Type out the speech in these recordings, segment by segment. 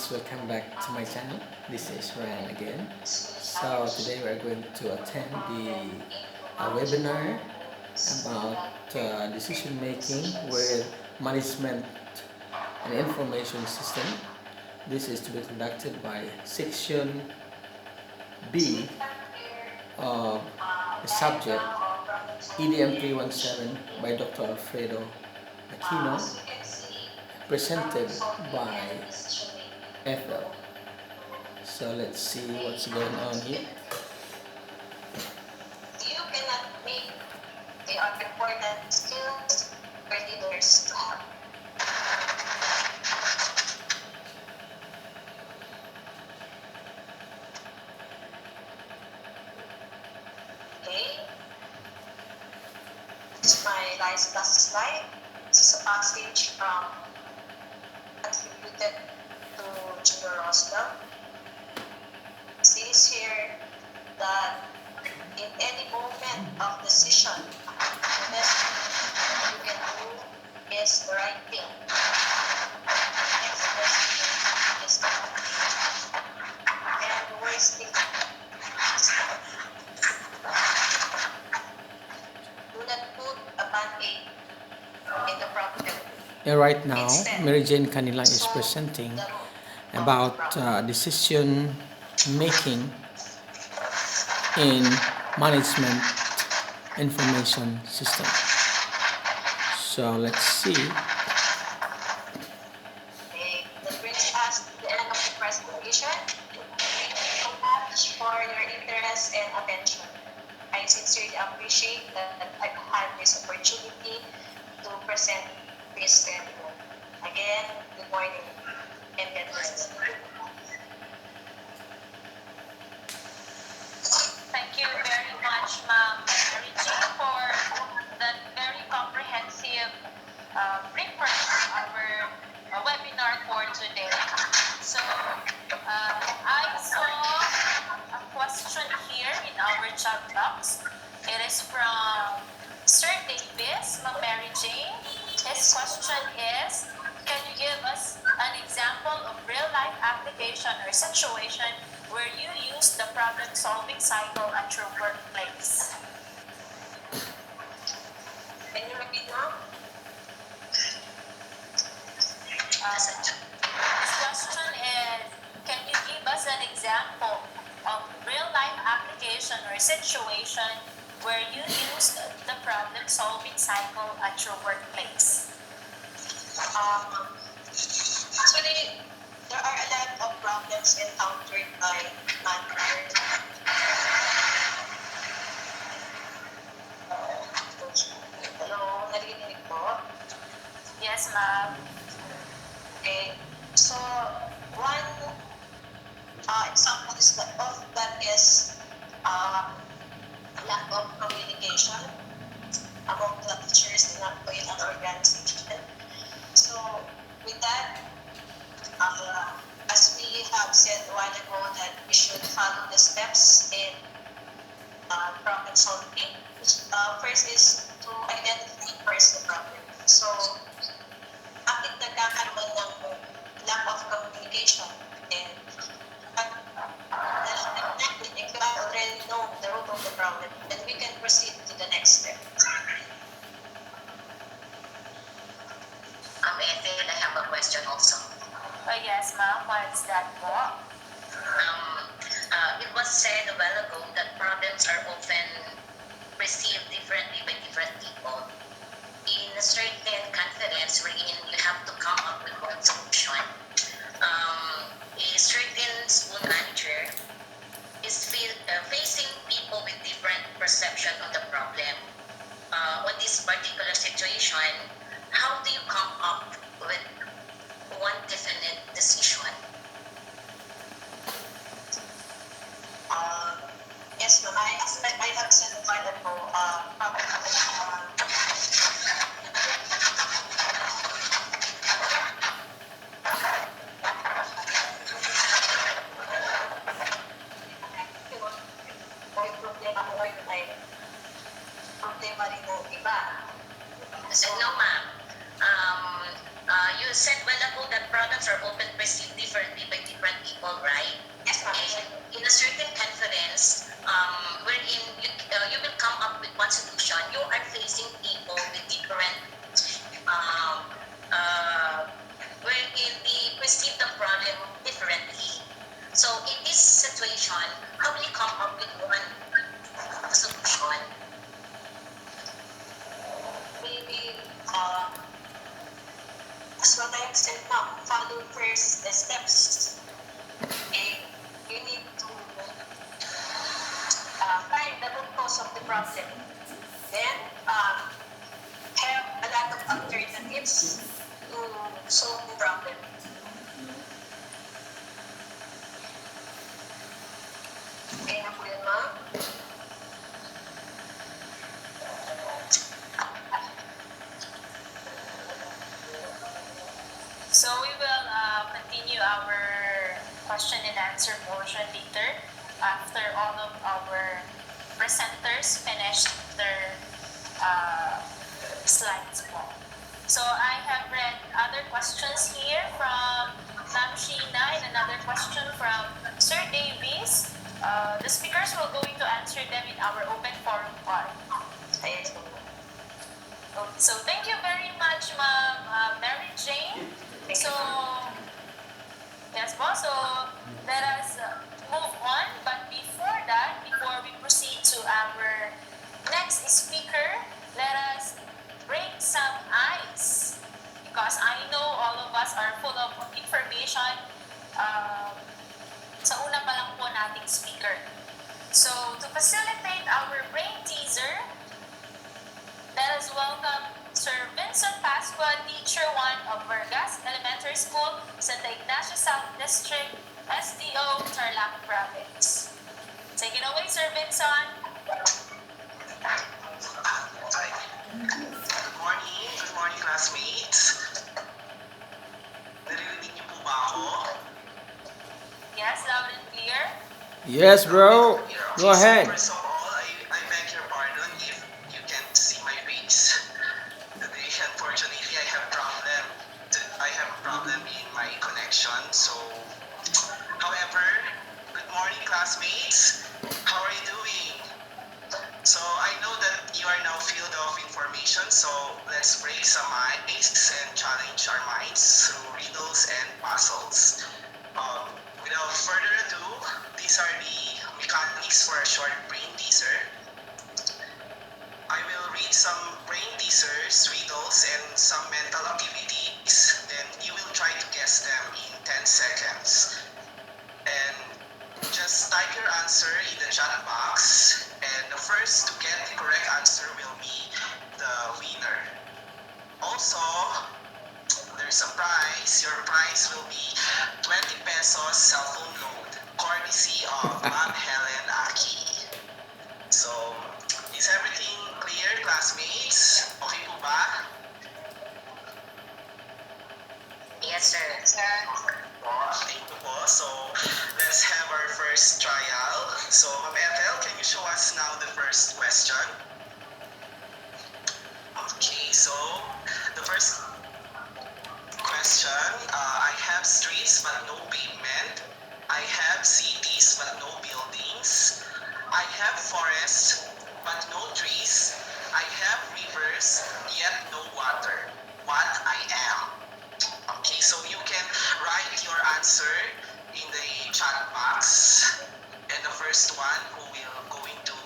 guys, welcome back to my channel. This is Ryan again. So today we are going to attend the webinar about decision making with management and information system. This is to be conducted by section B of the subject EDM317 by Dr. Alfredo Aquino, presented by Ethel. So let's see what's going on here. You cannot make the important skills for leaders to have. Okay. This is my last slide. This is a passage from attributed to Junior Roswell. It says here that in any moment of decision, the best thing you can do is the right thing. The next best thing is the wrong thing. And the worst thing is do not put a band-aid in the problem. Right now, Mary Jane Canilang is presenting about decision making in management information system. So let's see. Okay, that brings us to the end of the presentation. Thank you so much for your interest and attention. I sincerely appreciate that I've had this opportunity to present this to everyone. Again, good morning and God bless. Thank you very much, Ma'am Mary Jane, for that very comprehensive report of our webinar for today. So, I saw a question here in our chat box. It is from Sir Davis, Ma'am Mary Jane. His question is, can you give us an example of real-life application or situation where you use the problem-solving cycle at your workplace? Can you repeat now? This question is, can you give us an example of real-life application or situation where you use the problem-solving cycle at your workplace? Actually, there are a lot of problems encountered by managers. Hello, narinig po? Yes, ma'am. Okay. So, one example is of that is lack of communication among the teachers and in an organization. So, with that, as we have said a while ago, that we should follow the steps in problem solving. First is to identify first the problem. So, bakit nagkakaroon ng lack of communication? And if you already know the root of the problem, then we can proceed to the next step. Ethel, I have a question also. Yes, ma'am. What is that po? It was said a while ago that problems are often perceived differently by different people. In a certain confidence wherein you have to come up with one solution, a certain school manager is facing people with different perception of the problem. On this particular situation, how do you come up with one definite decision? Yes, ma'am. I have said a while ago, situation, how will you come up with one solution? Maybe, as what I have said now, follow first the steps. Okay? You need to find the root cause of the problem. Then, have a lot of alternatives to solve the problem. Okay na po yun, ma'am? So we will continue our question and answer portion later after all of our presenters finish their slides po. So I have read other questions here from Ma'am Sheena and another question from Sir Davies. The speakers will going to answer them in our open forum part. Ayun po. So thank you very much, Ma'am Mary Jane. So, yes po, so let us move on. But before that, before we proceed to our next speaker, let us break some ice. Because I know all of us are full of information sa una pa lang po nating speaker. So, to facilitate our brain teaser, let us welcome Sir Vincent Pascua, Teacher 1 of Vergas Elementary School, Santa Ignacio South District, SDO, Tarlac Province. Take it away, Sir Vincent. Good morning classmates. Naririnig niyo po ba ako? Yes, loud and clear. Yes, bro. Go ahead. First of all, I beg your pardon if you can't see my face. Today, unfortunately, I have a problem in my connection. So, however, good morning classmates. How are you doing? So, I know that you are now filled of information. So, let's break some ice and challenge our minds through riddles and puzzles. Without further ado, these are the mechanics for a short brain teaser. I will read some brain teasers, riddles, and some mental activities. Then you will try to guess them in 10 seconds. And just type your answer in the chat box. And the first to get the correct answer will be the winner. Also, there's a prize. Your prize will be 20 pesos cell phone load, courtesy of Ma'am Helen Aki. So, is everything clear, classmates? Okay po ba? Yes, sir. Thank you po. So, let's have our first trial. So, Ma'am Ethel, can you show us now the first question? Okay, so, the first question, I have streets but no pavement. I have cities but no buildings. I have forests but no trees. I have rivers yet no water. What I am. Okay, so you can write your answer in the chat box. And the first one who will going to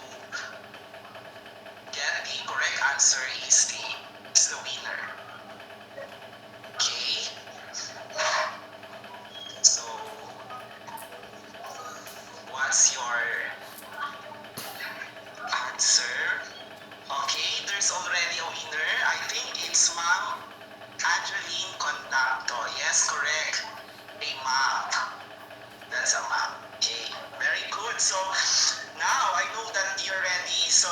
get the correct answer is the winner. Okay. So, what's your answer? Okay, there's already a winner. I think it's Ma'am Angeline Contacto. Yes, correct. A map. That's a map. Okay, very good. So, now I know that you're ready. So,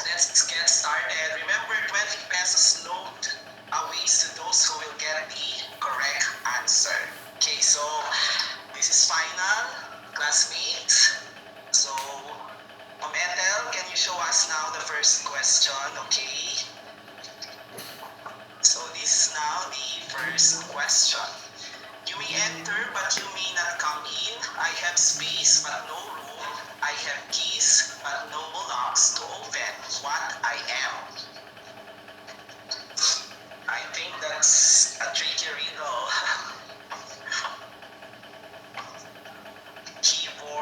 let's get started. Remember, 20 pesos load awaits to those who will get the correct answer. Okay, so this is final, classmates. So, Ma'am Ethel, can you show us now the first question? Okay. So this is now the first question. You may enter, but you may not come in. I have space, but no room. I have keys, but no locks to open. What I am. I think that's a tricky riddle. Keyboard.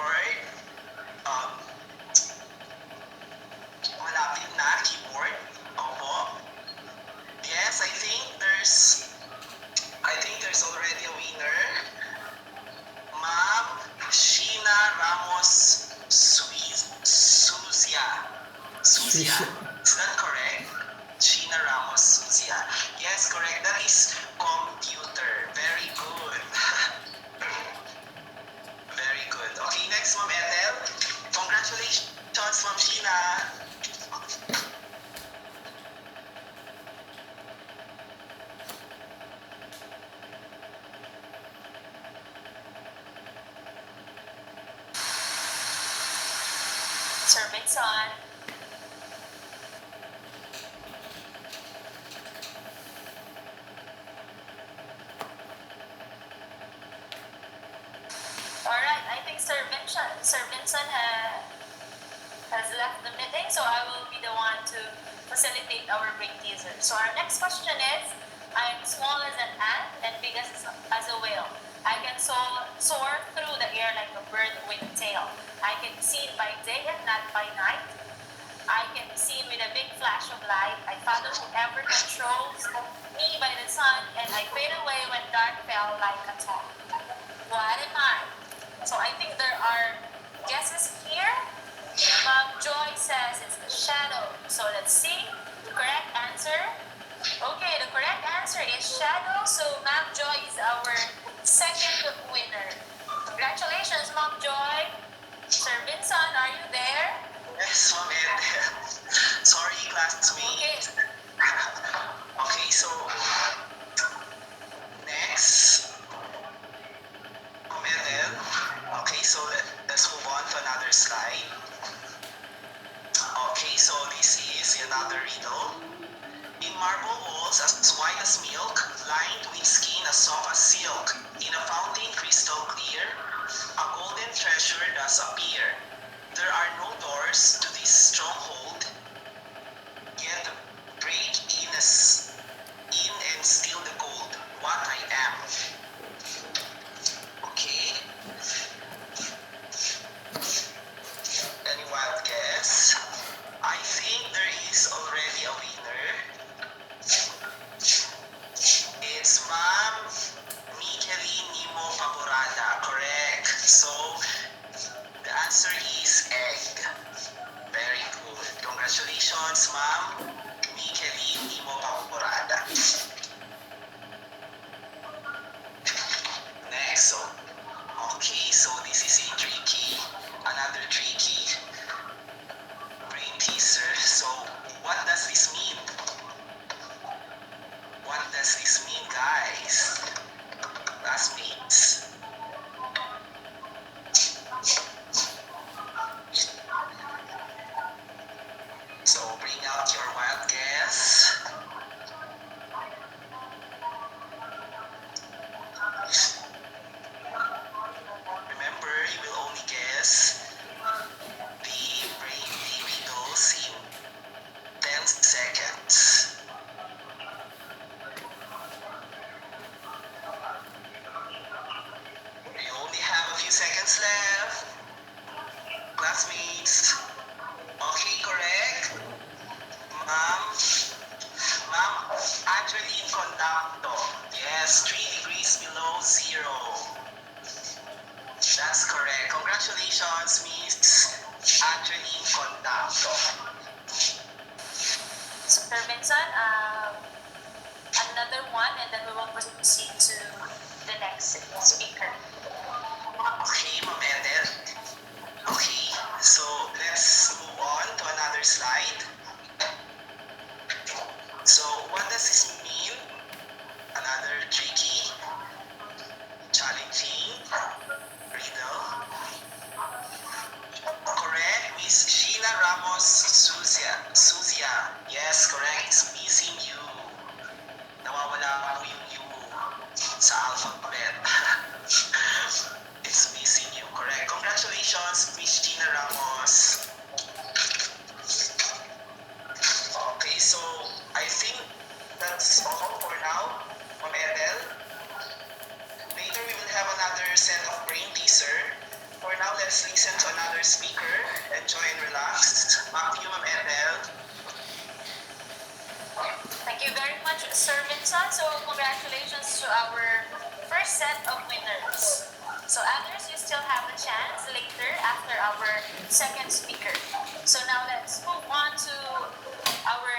Suzia. Is that correct? Sheena Ramos Suzia. Yes, correct. That is computer. Very good. Very good. Okay, next, Ma'am Ethel. Congratulations, Ma'am Sheena. Sir Vincent. Alright, I think Sir Vincent has left the meeting, so I will be the one to facilitate our brain teaser. So our next question is, I am small as an ant and big as a whale. I can soar through the air like a bird with a tail. I can be seen by day and not by night. I can be seen with a big flash of light. I follow whoever controls me by the sun, and I fade away when dark fell like a tall. What am I? So I think there are guesses here. Mom Joy says it's the shadow. So let's see the correct answer. Okay, the correct answer is shadow. So Mom Joy is our second winner. Congratulations, Mom Joy. Sir Vincent, are you there? Yes, Ma'am Ethel. Sorry, classmates. Okay, so next, Ma'am Ethel. Okay, so let's move on to another slide. Okay, so this is another riddle. In marble walls as white as milk, lined with skin as soft as silk, in a fountain crystal clear, a golden treasure does appear. There are no doors to this stronghold, yet break in and steal the gold. What I am. Okay. Any wild guess? I think there is already a winner. It's Ma'am Michelin Nimo Favorada. Correct. So the answer is egg. Very good. Congratulations, Ma'am Michelin Nimo Favorada. Next, so this is another tricky brain teaser. So what does this mean? What does this mean, guys? Classmates. So bring out your wild guess. Remember, you will only guess the riddles in 10 seconds. We only have a few seconds left. Classmates. Okay, correct. Ma'am Angeline Contacto. Yes, 3 degrees below zero. That's correct. Congratulations, Miss Angeline Contacto. Sir Vincent, another one, and then we will proceed to the next speaker. Okay, Ma'am Ethel. Okay, so let's move on to another slide. So what does this mean? Another tricky, challenging riddle. Correct, Miss Sheila Ramos Suzia. Yes, correct. It's missing you. Nawawala po yung U sa alphabet. It's missing you. Correct. Congratulations, Miss Sheila Ramos. Okay, so I think that's all for now, Ma'am Ethel. Later we will have another set of brain teaser. For now, let's listen to another speaker. Enjoy and relax. Back to you, Ma'am Ethel. Thank you very much, Sir Vincent. So congratulations to our first set of winners. So others, you still have a chance later after our second speaker. So now let's move on to our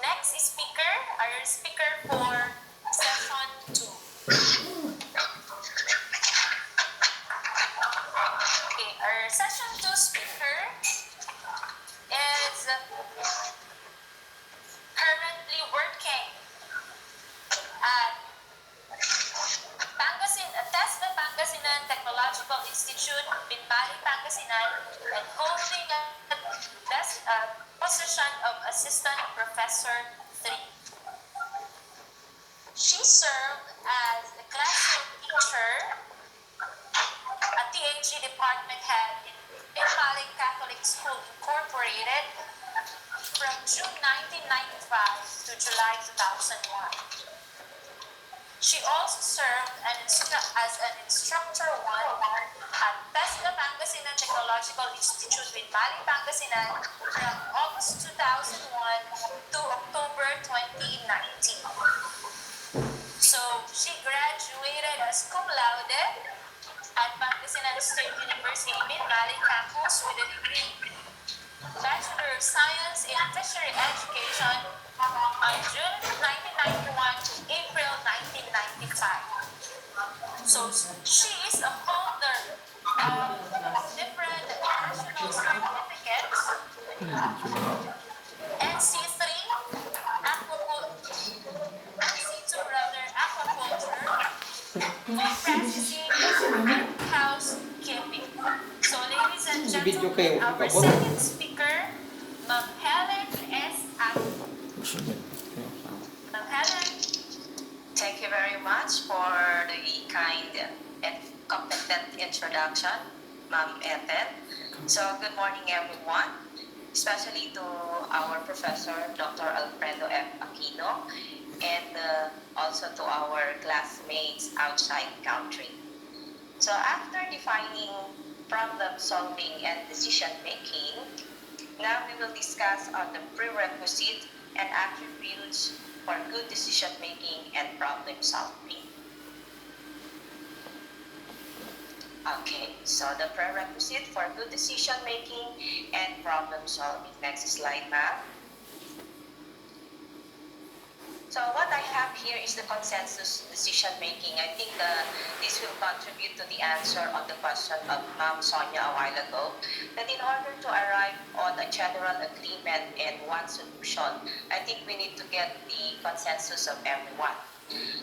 next speaker, our speaker for session 2. Okay, our session 2 speaker is currently working at Pangasinan Technological Institute, Binbali, Pangasinan, and holding a position of Assistant Professor 3. She served as a classroom teacher, a THG department head in Binbali Catholic School Incorporated from June 1995 to July 2001. She also served as an instructor 1 at PESCA Pangasinan Technological Institute with Bali, Pangasinan from August 2001 to October 2019. So she graduated as cum laude at Pangasinan State University Binbali campus with a degree Bachelor of Science in Fishery Education on June 1991 to April 1995. So she is a holder of different national certificates, NC3, aquaculture, food processing, and housekeeping. So ladies and gentlemen, our second speaker, Ma'am Helen S. Aquino. Ma'am Helen. Thank you very much for the kind and competent introduction, Ma'am Ethel. So good morning everyone, especially to our professor, Dr. Alfredo F. Aquino, and also to our classmates outside country. So after defining problem solving and decision making, now we will discuss on the prerequisite and attributes for good decision making and problem solving. Okay, so the prerequisite for good decision making and problem solving. Next slide, ma'am. So what I have here is the consensus decision making. I think this will contribute to the answer on the question of Ma'am Sonia a while ago, that in order to arrive on a general agreement and one solution, I think we need to get the consensus of everyone.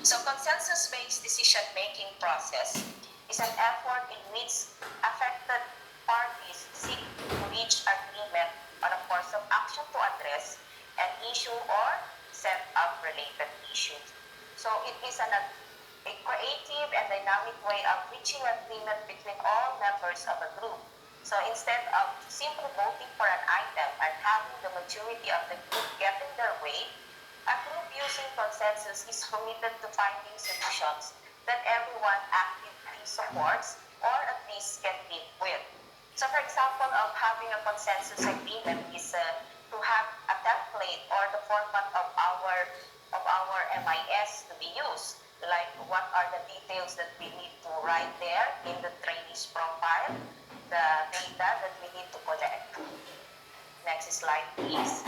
So consensus-based decision-making process is an effort in which affected parties seek to reach agreement on a course of action to address an issue or set of related issues. So it is a creative and dynamic way of reaching agreement between all members of a group. So instead of simply voting for an item and having the majority of the group getting their way, a group using consensus is committed to finding solutions that everyone actively supports or at least can live with. So for example, of having a consensus agreement is to have a template or the format of our MIS to be used. Like what are the details that we need to write there in the trainee's profile, the data that we need to collect. Next slide, please.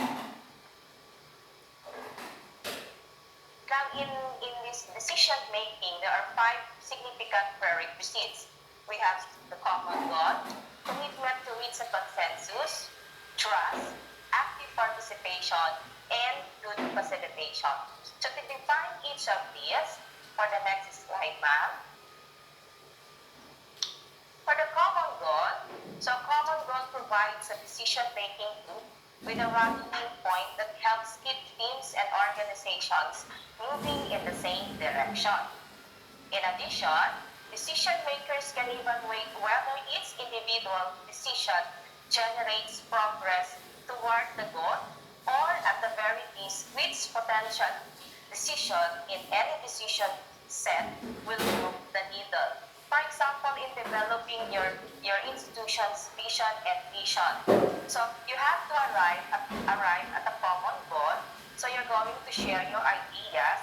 Now, in this decision making, there are 5 significant prerequisites. We have the common goal, commitment to reach a consensus, trust, active participation, and good facilitation. So to define each of these, for the next slide, ma'am. For the common goal, so common goal provides a decision-making group with a rallying point that helps keep teams and organizations moving in the same direction. In addition, decision makers can evaluate whether each individual decision generates progress toward the goal, or at the very least, which potential decision in any decision set will move the needle. For example, in developing your institution's vision and mission. So you have to arrive at a common goal. So you're going to share your ideas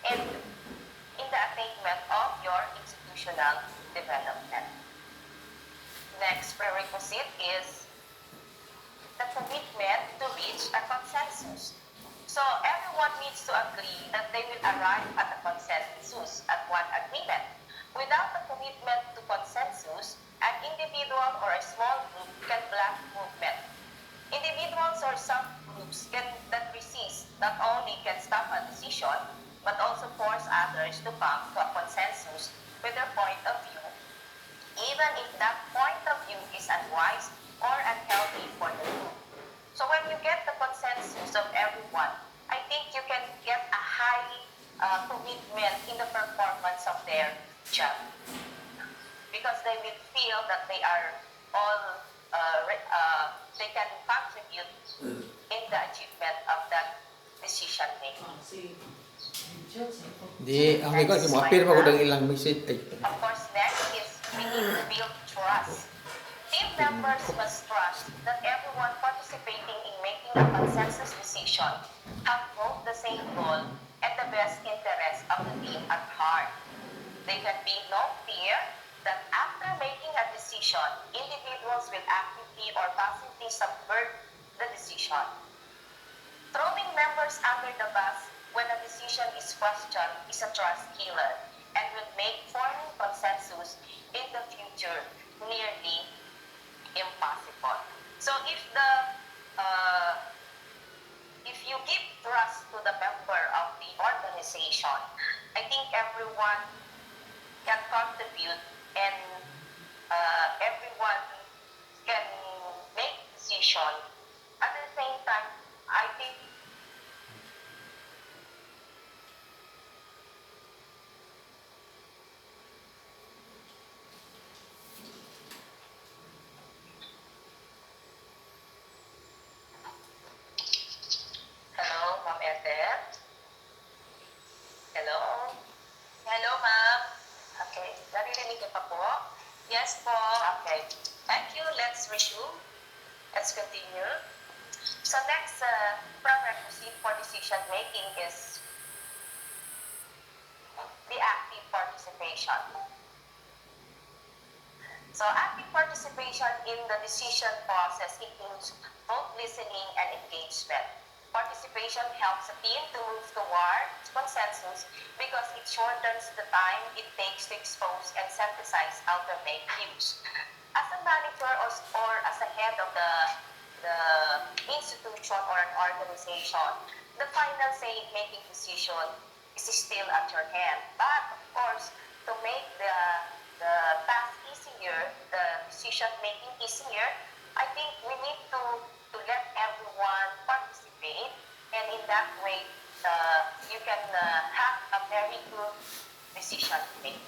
and in the attainment of your institutional development. Next prerequisite is the commitment to reach a consensus. So everyone needs to agree that they will arrive at a consensus, at one agreement. Without a commitment to consensus, an individual or a small group can block movement. Individuals or subgroups that resist not only can stop a decision, but also force others to come to a consensus with their point of view, even if that point of view is unwise or unhealthy for the group. So when you get the consensus of everyone, I think you can get a high commitment in the performance of their job, because they will feel that they are all they can contribute in the achievement of that decision making. Di, ang ikaw, kumapir pa ko ng ilang message. Of course, next is we need to build trust. Team members must trust that everyone participating in making a consensus decision have both the same goal and the best interest of the team at heart. There can be no fear that after making a decision, individuals will actively or passively subvert the decision. Throwing members under the bus when a decision is questioned is a trust killer and will make forming consensus in the future nearly impossible. So if you give trust to the member of the organization, I think everyone can contribute and everyone can make decision. At the same time, I think hello, Ma'am Ethel. Hello. Hello, Ma'am. Okay. Naririnig niyo pa po? Yes po. Okay. Thank you. Let's resume. Let's continue. So next prerequisite for decision making is the active participation. So active participation in the decision process includes both listening and engagement. Participation helps a team to move towards consensus because it shortens the time it takes to expose and synthesize alternate views. As a manager or as a head of the institution or an organization, the final say in making decision is still at your hand. But of course, to make the task easier, the decision making easier, I think we need to let everyone participate, and in that way, you can have a very good decision making.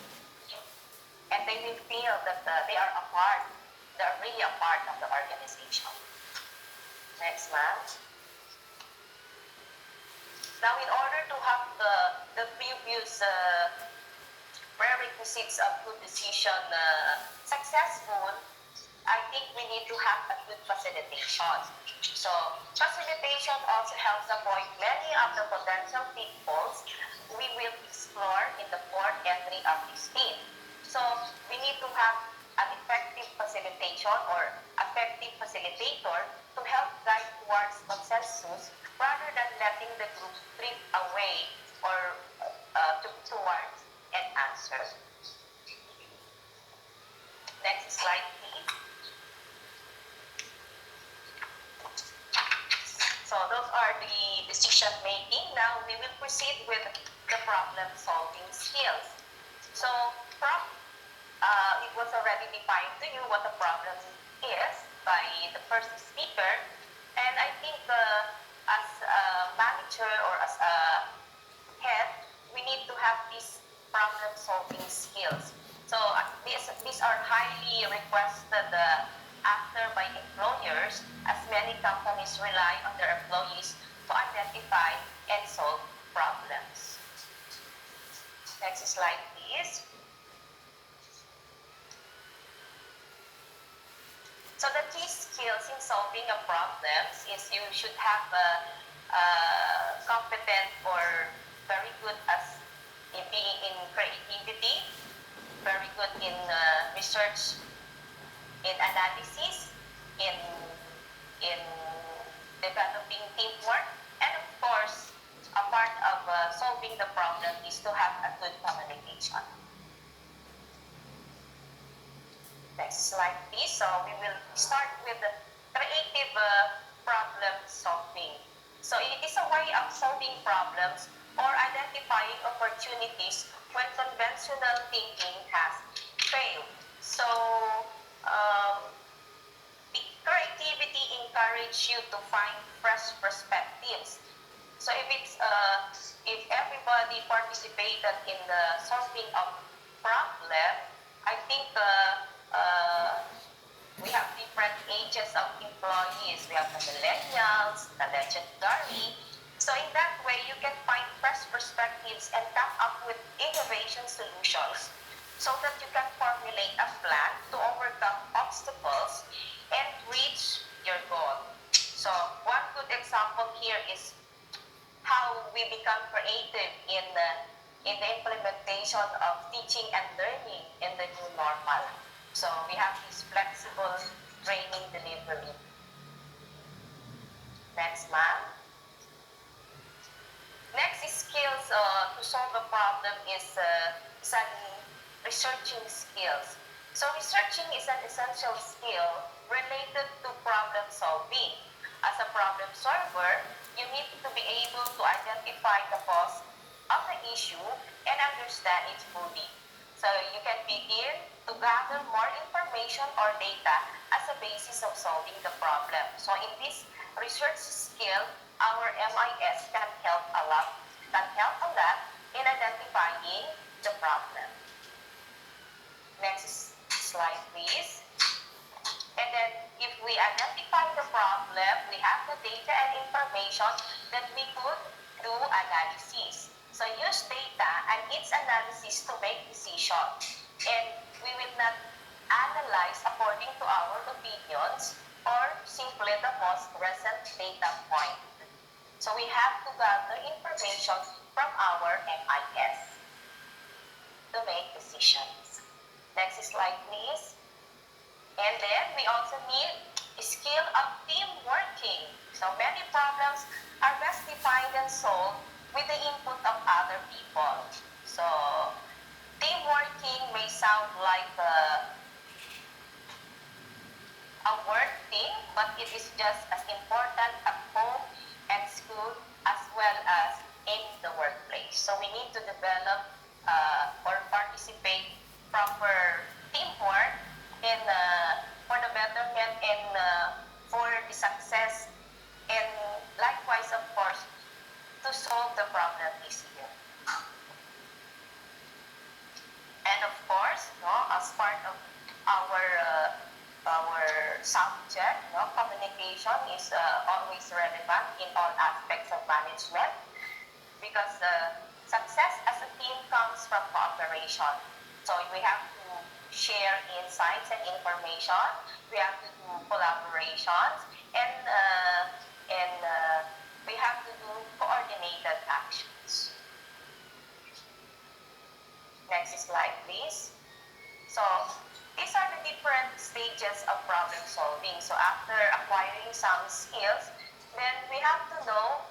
And they will feel that they are really a part of the organization. Next, ma'am. Now, in order to have the previous prerequisites of good decision successful, I think we need to have a good facilitation. So, facilitation also helps avoid many of the potential pitfalls we will explore in the fourth entry of this theme. So, we need to have an effective facilitation or effective facilitator to help guide towards consensus rather than letting the group drift away or towards an answer. Next slide, please. So those are the decision making. Now we will proceed with the problem solving skills. So it was already defined to you what the problem is by the first speaker, and I think as a manager or as a head, we need to have these problem solving skills. So these are highly requested after by employers, as many companies rely on their employees to identify and solve problems. Next slide, please. So the key skills in solving a problem is you should have competent or very good as in being in creativity, very good in research in analysis, in in developing teamwork, and of course, a part of solving the problem is to have a good communication. Next slide, please. So we will start with the creative problem solving. So it is a way of solving problems or identifying opportunities when conventional thinking has failed. So the creativity encourages you to find fresh perspectives. So if everybody participated in the solving of problem, I think we have different ages of employees. We have the millennials, the legendary. So in that way, you can find fresh perspectives and come up with innovation solutions so that you can formulate a plan to overcome obstacles and reach your goal. So one good example here is how we become creative in the implementation of teaching and learning in the new normal. So we have this flexible training delivery. Next, ma'am. Next skills to solve a problem is some researching skills. So researching is an essential skill related to problem solving. As a problem solver, you need to be able to identify the cause of the issue and understand it fully. So you can begin to gather more information or data as a basis of solving the problem. So in this research skill, our MIS can help a lot in identifying the problem. Next slide, please. And then if we identify the problem, we have the data and information, then we could do analysis. So use data and its analysis to make decisions. And we will not analyze according to our opinions or simply the most recent data point. So we have to gather information from our MIS to make decisions. Next slide, please. And then we also need a skill of team working. So many problems are best defined and solved with the input of other people. So team working may sound like a work thing, but it is just as important at home and school as well as in the workplace. So we need to develop or participate proper teamwork in for the betterment and for the success, and likewise, of course, to solve the problem easier. And of course, as part of our subject, communication is always relevant in all aspects of management, because success as a team comes from cooperation. So we have to share insights and information. We have to do collaborations, and we have to do coordinated actions. Next slide, please. So these are the different stages of problem solving. So after acquiring some skills, then we have to know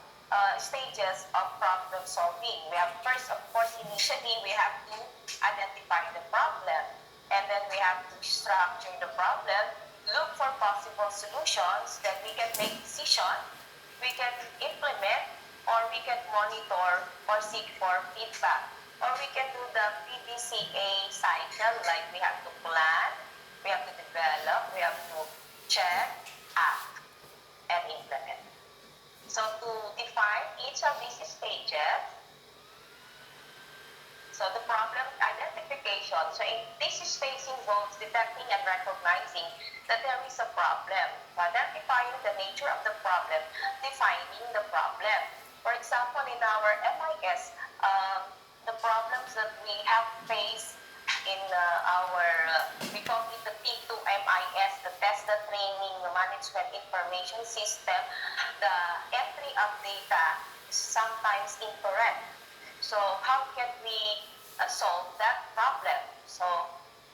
stages of problem solving. We have first, of course, initially we have to identify the problem, and then we have to structure the problem, look for possible solutions, then we can make decisions, we can implement, or we can monitor or seek for feedback. Or we can do the PDCA cycle, like we have to plan, we have to develop, we have to check, act, and implement. So to define each of these stages, so the problem identification, so this stage involves detecting and recognizing that there is a problem, identifying the nature of the problem, defining the problem. For example, in our MIS, the problems that we have faced in we call it the P2MIS, the test, the training, the management information system, the entry of data is sometimes incorrect. So how can we solve that problem? So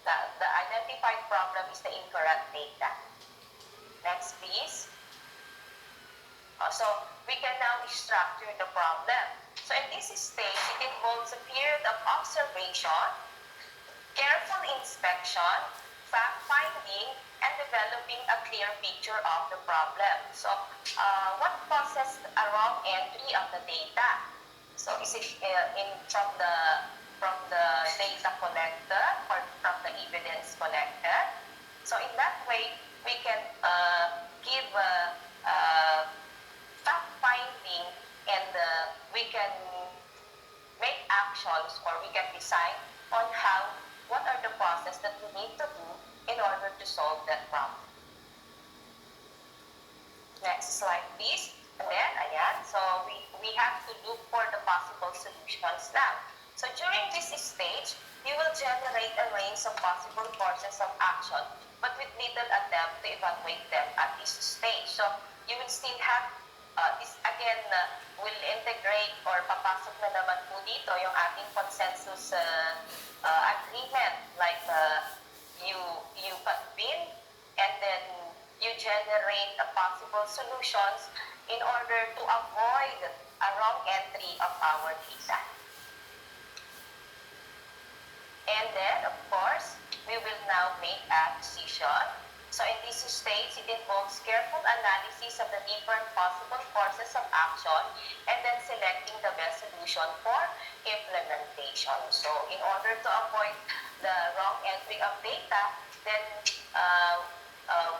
the identified problem problem is the incorrect data. Next, please. So we can now structure the problem. So in this stage, it involves a period of observation, careful inspection, fact-finding, and developing a clear picture of the problem. So what causes a wrong entry of the data? So is it from the data collected or from the evidence collected? So in that way, we can give fact-finding, and we can make actions, or we can decide on what are the process that we need to do in order to solve that problem. Next slide, please. And then, ayan, so we have to look for the possible solutions now. So during this stage, you will generate a range of possible courses of action, but with little attempt to evaluate them at this stage. So you will still have, this again, will integrate or papasok na naman po dito yung ating consensus agreement, like you convene and then you generate possible solutions in order to avoid a wrong entry of our data. And then, of course, we will now make a decision. So in this stage, it involves careful analysis of the different possible courses of action and then selecting the best solution for implementation. So in order to avoid the wrong entry of data, then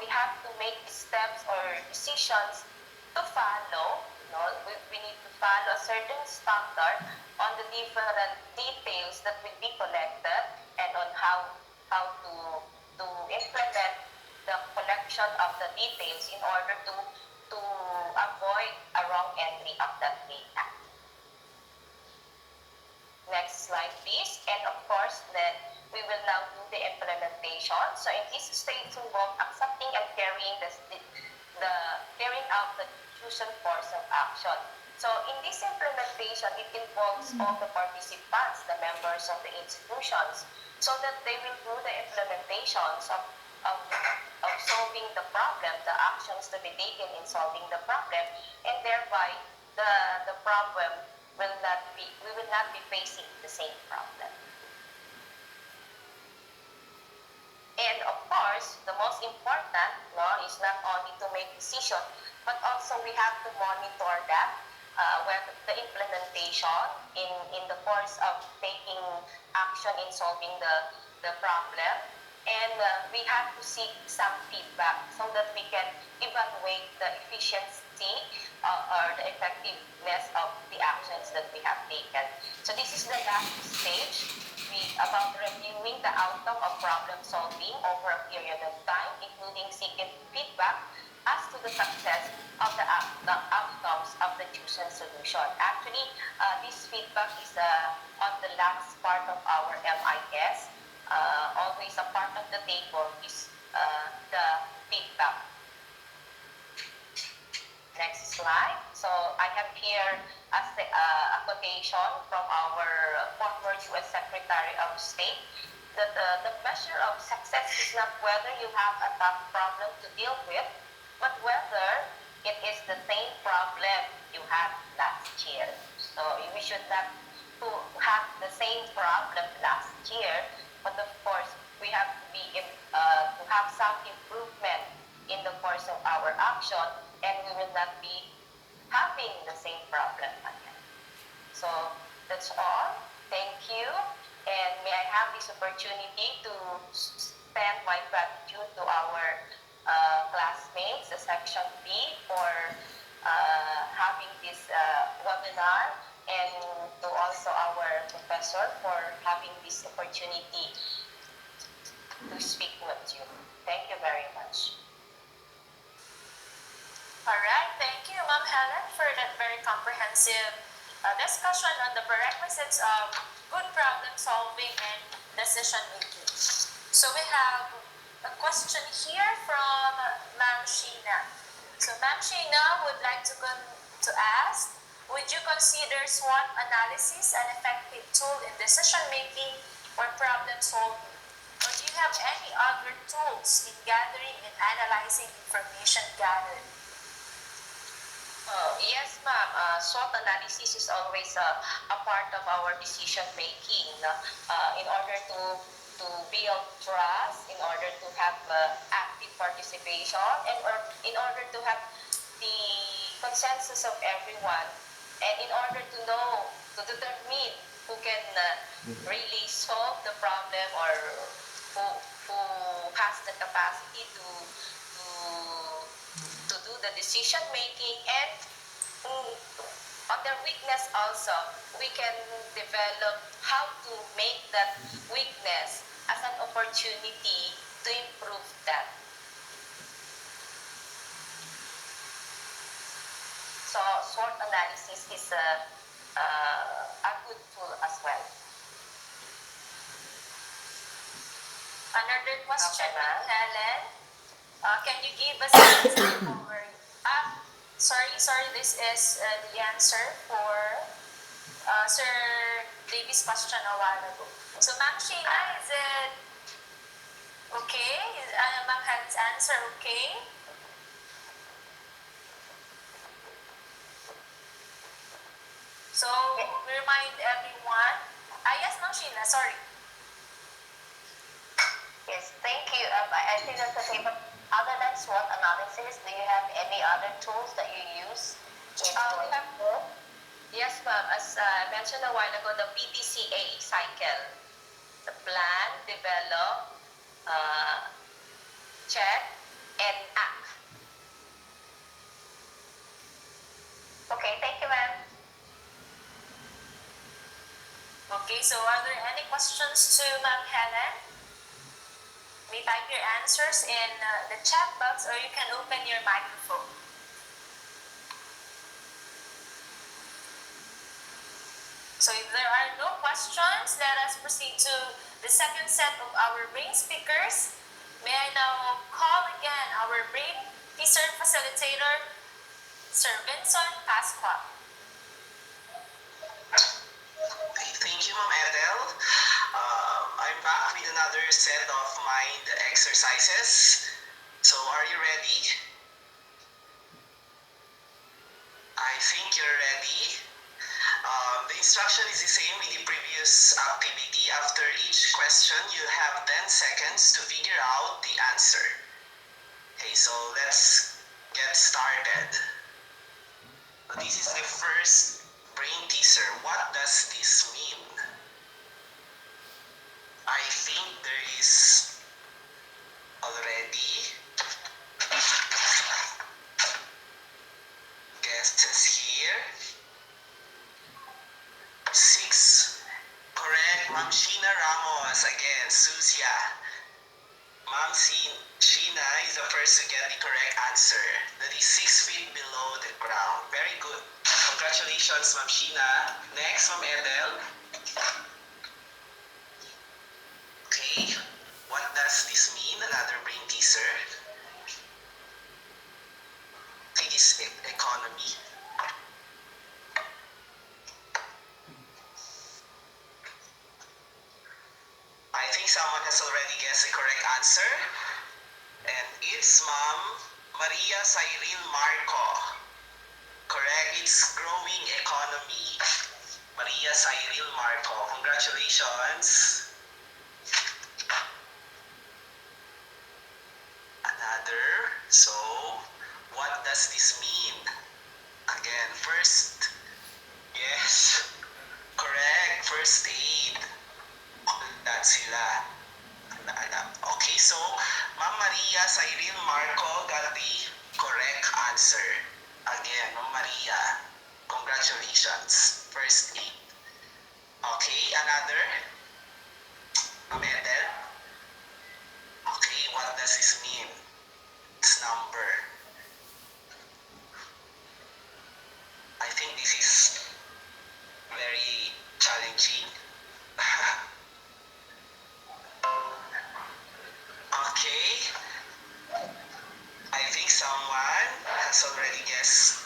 we have to make steps or decisions to follow. We need to follow a certain standard on the different details that will be collected and on how to implement the collection of the details in order to avoid a wrong entry of that data. Next slide, please. And of course, then we will now do the implementation. So in this stage, involve accepting and carrying carrying out the chosen course of action. So in this implementation, it involves all the participants, the members of the institutions, so that they will do the implementations of solving the problem, the actions to be taken in solving the problem, and thereby the problem we will not be facing the same problem. And of course, the most important is not only to make decision, but also we have to monitor that when the implementation in the course of taking action in solving the problem. And we have to seek some feedback so that we can evaluate the efficiency or the effectiveness of the actions that we have taken. So this is the last stage about reviewing the outcome of problem solving over a period of time, including seeking feedback as to the success of the outcomes of the chosen solution. Actually, this feedback is on the last part of our MIS. Always a part of the table is the feedback. Next slide. So I have here a quotation from our former U.S. Secretary of State that the measure of success is not whether you have a tough problem to deal with, but whether it is the same problem you had last year. So we should not have the same problem last year, but of course we have to have some improvement in the course of our action, and we will not be having the same problem again. So that's all. Thank you, and may I have this opportunity to extend my gratitude to our classmates, the Section B, for having this webinar, and to also our professor for having this opportunity to speak with you. Thank you very much. All right, thank you, Ma'am Helen, for that very comprehensive discussion on the prerequisites of good problem solving and decision making. So we have a question here from Ma'am Sheena. So Ma'am Sheena would like to ask, would you consider SWOT analysis an effective tool in decision making or problem solving? Or do you have any other tools in gathering and analyzing information gathered? Yes, ma'am. SWOT analysis is always a part of our decision making in order to build trust, in order to have active participation, and in order to have the consensus of everyone, and in order to know, to determine who can really solve the problem, or who has the capacity to do the decision making, and on their weakness also, we can develop how to make that weakness as an opportunity to improve that. So SWOT analysis is a good tool as well. Another question, Okay, ma'am. Helen. Can you give us an example where sorry, this is the answer for Sir Davis' question a while ago. So, Ma'am Sheena, is it okay? Is Ma'am Helen's answer okay? So, we remind everyone. Yes, Ma'am Sheena, sorry. Yes, thank you. I think that's okay. But other than SWOT analysis, do you have any other tools that you use? Yes, ma'am. As I mentioned a while ago, the PDCA cycle, the plan, develop, check, and act. Okay, thank you, ma'am. Okay, so are there any questions to Ma'am Helen? You may type your answers in the chat box, or you can open your microphone. So if there are no questions, let us proceed to the second set of our brain speakers. May I now call again our brain teaser facilitator, Sir Vincent Pasqua. Okay, thank you, Ma'am Adele. I'm back with another set of mind exercises. So are you ready? I think you're ready. The instruction is the same with the previous activity. After each question, you have 10 seconds to figure out the answer. Okay, so let's get started. This is the first brain teaser. What does this mean? I think there is already guesses here. 6. Correct. Ma'am Sheena Ramos. Again, Susia. Ma'am Sheena is the first to get the correct answer. That is 6 feet below the ground. Very good. Congratulations, Ma'am Sheena. Next, Ma'am Adele. Okay. What does this mean? Another brain teaser. It is economy. I think someone has already guessed the correct answer. And it's Ma'am Maria Cyril Marco. Correct, it's growing economy. Maria Cyril Marco. Congratulations. Another. So, what does this mean? Again, first. Yes. Correct, first aid. That's sila. Okay, so Ma'am Maria Cyril Marco got the correct answer. Again, Ma'am Maria, congratulations. First aid. Okay, another. Ma'am Edel. Okay, what does this mean? It's number. I think this is very challenging. Okay. I think someone has already guessed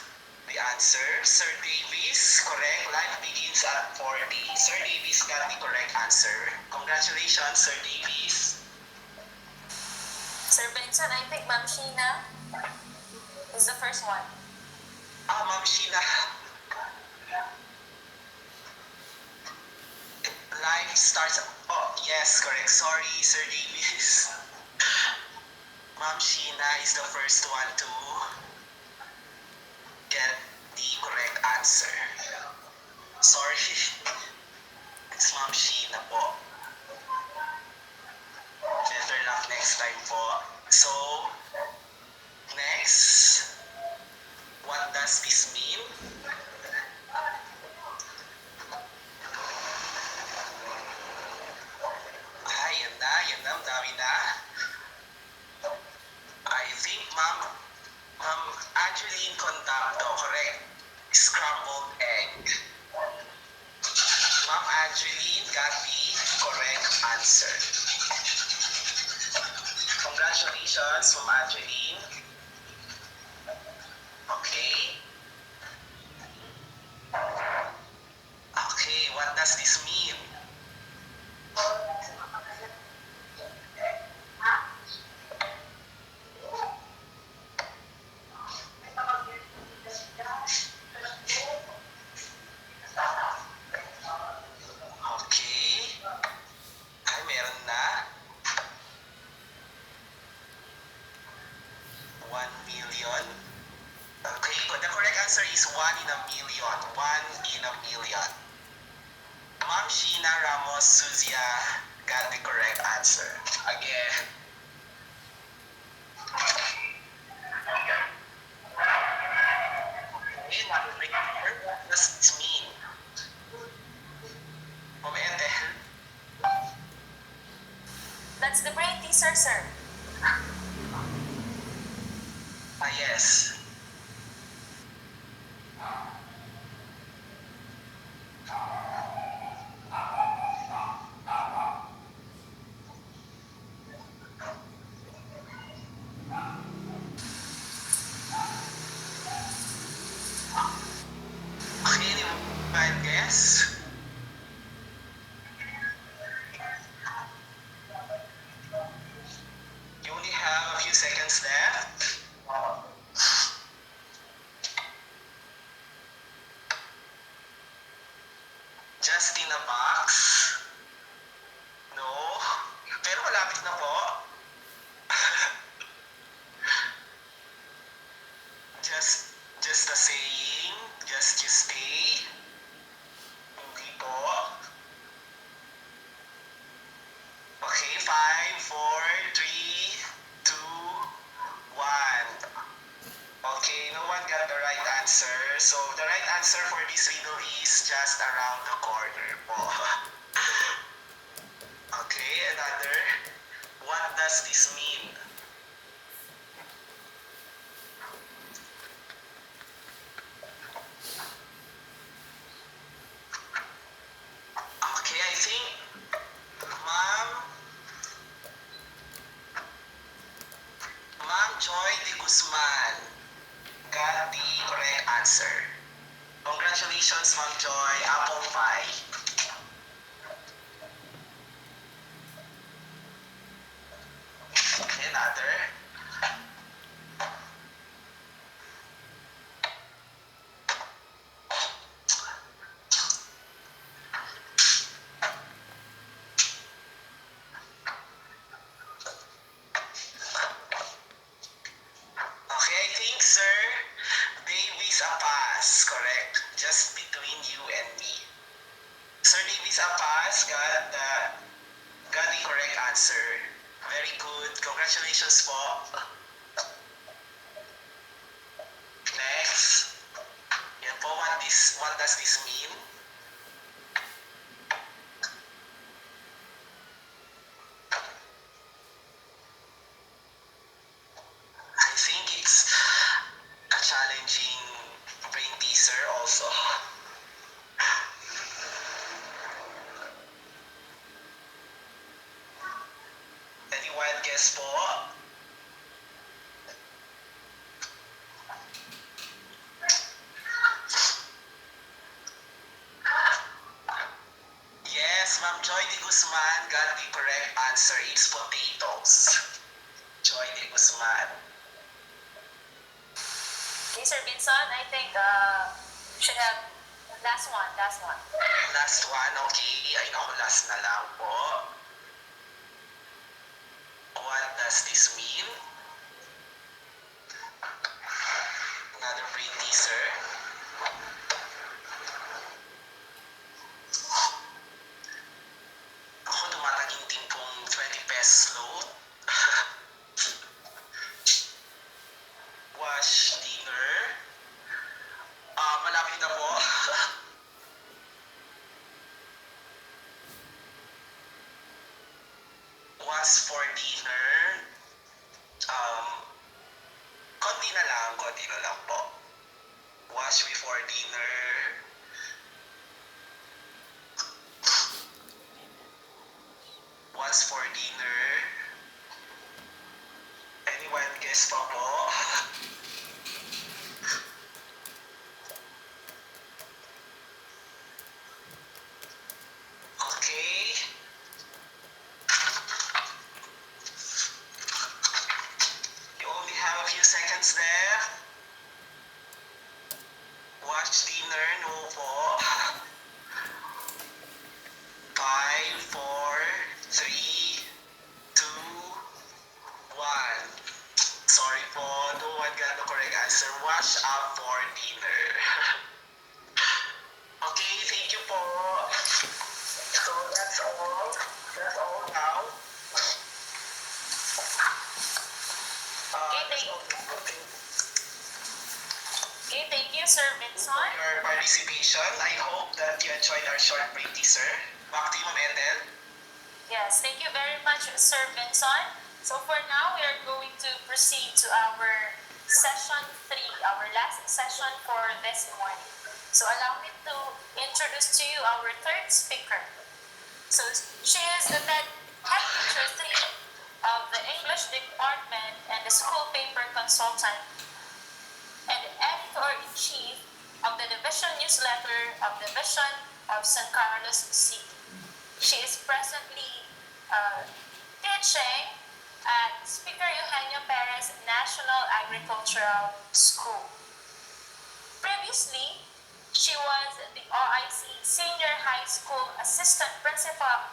the answer. Sir Davis, correct. Life begins at 40. Sir Davis got the correct answer. Congratulations, Sir Davis. and I think Ma'am Sheena is the first one. Ma'am Sheena. Life starts. Oh, yes, correct. Sorry, Sir Davis. Ma'am Sheena is the first one to get the correct answer. Sorry. It's Ma'am Sheena po. Better luck next time po. So, next, what does this mean? Yan na, dami na. I think Ma'am Angeline Contacto, correct? Scrambled egg. Ma'am Angeline got the correct answer. Congratulations, Ma'am Angeline. Okay. Okay, what does this mean? Okay. Ay, meron na. 1 million. Okay, but the correct answer is 1 in a million. 1 in a million. Ma'am Sheena Ramos Suzia got the correct answer. Again. Okay, what does this mean? Ma'am Ethel? That's the brain teaser, sir. Yes. Okay, anyone guess? You only have a few seconds left. Just in a box? No. Pero malapit na po. Just a saying. Just you stay. Hindi po. Okay, 5, 4, 3, 2, 1. Okay, no one got the right answer. So the right answer for this riddle is just around the corner po. Okay, another. What does this mean? Okay, I think Ma'am Joy de Guzman got the correct answer. Congratulations, Ma'am Joy. Apple pie. Okay, another. Okay, I think, sir, Davis a pass, correct? Just between you and me. Sir Davis a pass got the correct answer. Very good. Congratulations po. Next. Yan po, what does this mean? I think it's a challenging brain teaser also. Any wild guess po? Yes, Ma'am Joy de Guzman got the correct answer. It's potatoes. Joy de Guzman. Sir Vinson, I think should have last one. Last one, okay. Ay, ako last na lang po. What does this mean? Another brain teaser. Ako tumataginting pong 20 pesos load. Wash dinner. Malapit na po. Was for dinner. Konti na lang po. Wash before dinner. What's for dinner? Anyone guess pa po? Okay. You only have a few seconds left. Watch dinner, no po. 5, 4, 3, 2, 1. Sorry po, no one got the correct answer. Wash up for dinner. Okay, thank you po. So that's all. That's all now. Okay, thank you, Sir Vinson. Your participation. I hope that you enjoyed our short break teaser. Back to you, Ma'am Ethel. Yes, thank you very much, Sir Vinson. So for now, we are going to proceed to our session 3, our last session for this morning. So allow me to introduce to you our third speaker. So she is the head teacher 3 of the English department and the school paper consultant and editor-in-chief of the division newsletter of Division of San Carlos City. She is presently teaching at Speaker Eugenio Perez National Agricultural School. Previously, she was the OIC Senior High School Assistant Principal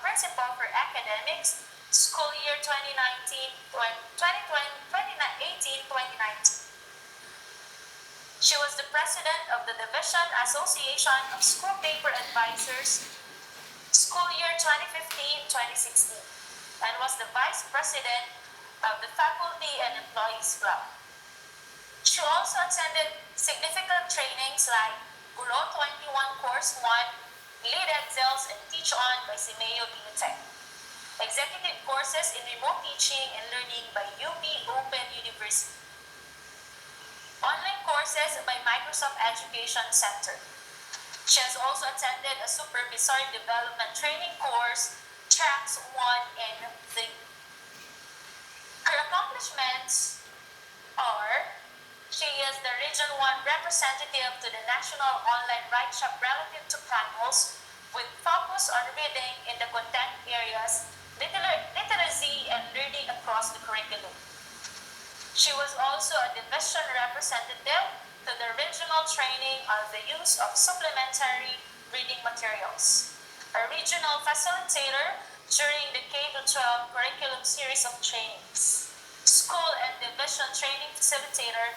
for Academics, school year 2018-2019. She was the president of the Division Association of School Paper Advisors, school year 2015-2016, and was the vice president of the Faculty and Employees Club. She also attended significant trainings like Guro 21 Course 1, Lead Excels and Teach On by Simeo Biotech, executive courses in remote teaching and learning by UP Open University, online courses by Microsoft Education Center. She has also attended a supervisory development training course, tracks 1 and 3. Her accomplishments are: she is the Region 1 representative to the National Online Write Shop relative to panels with focus on reading in the content areas, literacy, and learning across the curriculum. She was also a division representative to the regional training on the use of supplementary reading materials, a regional facilitator during the K-12 curriculum series of trainings, school and division training facilitator,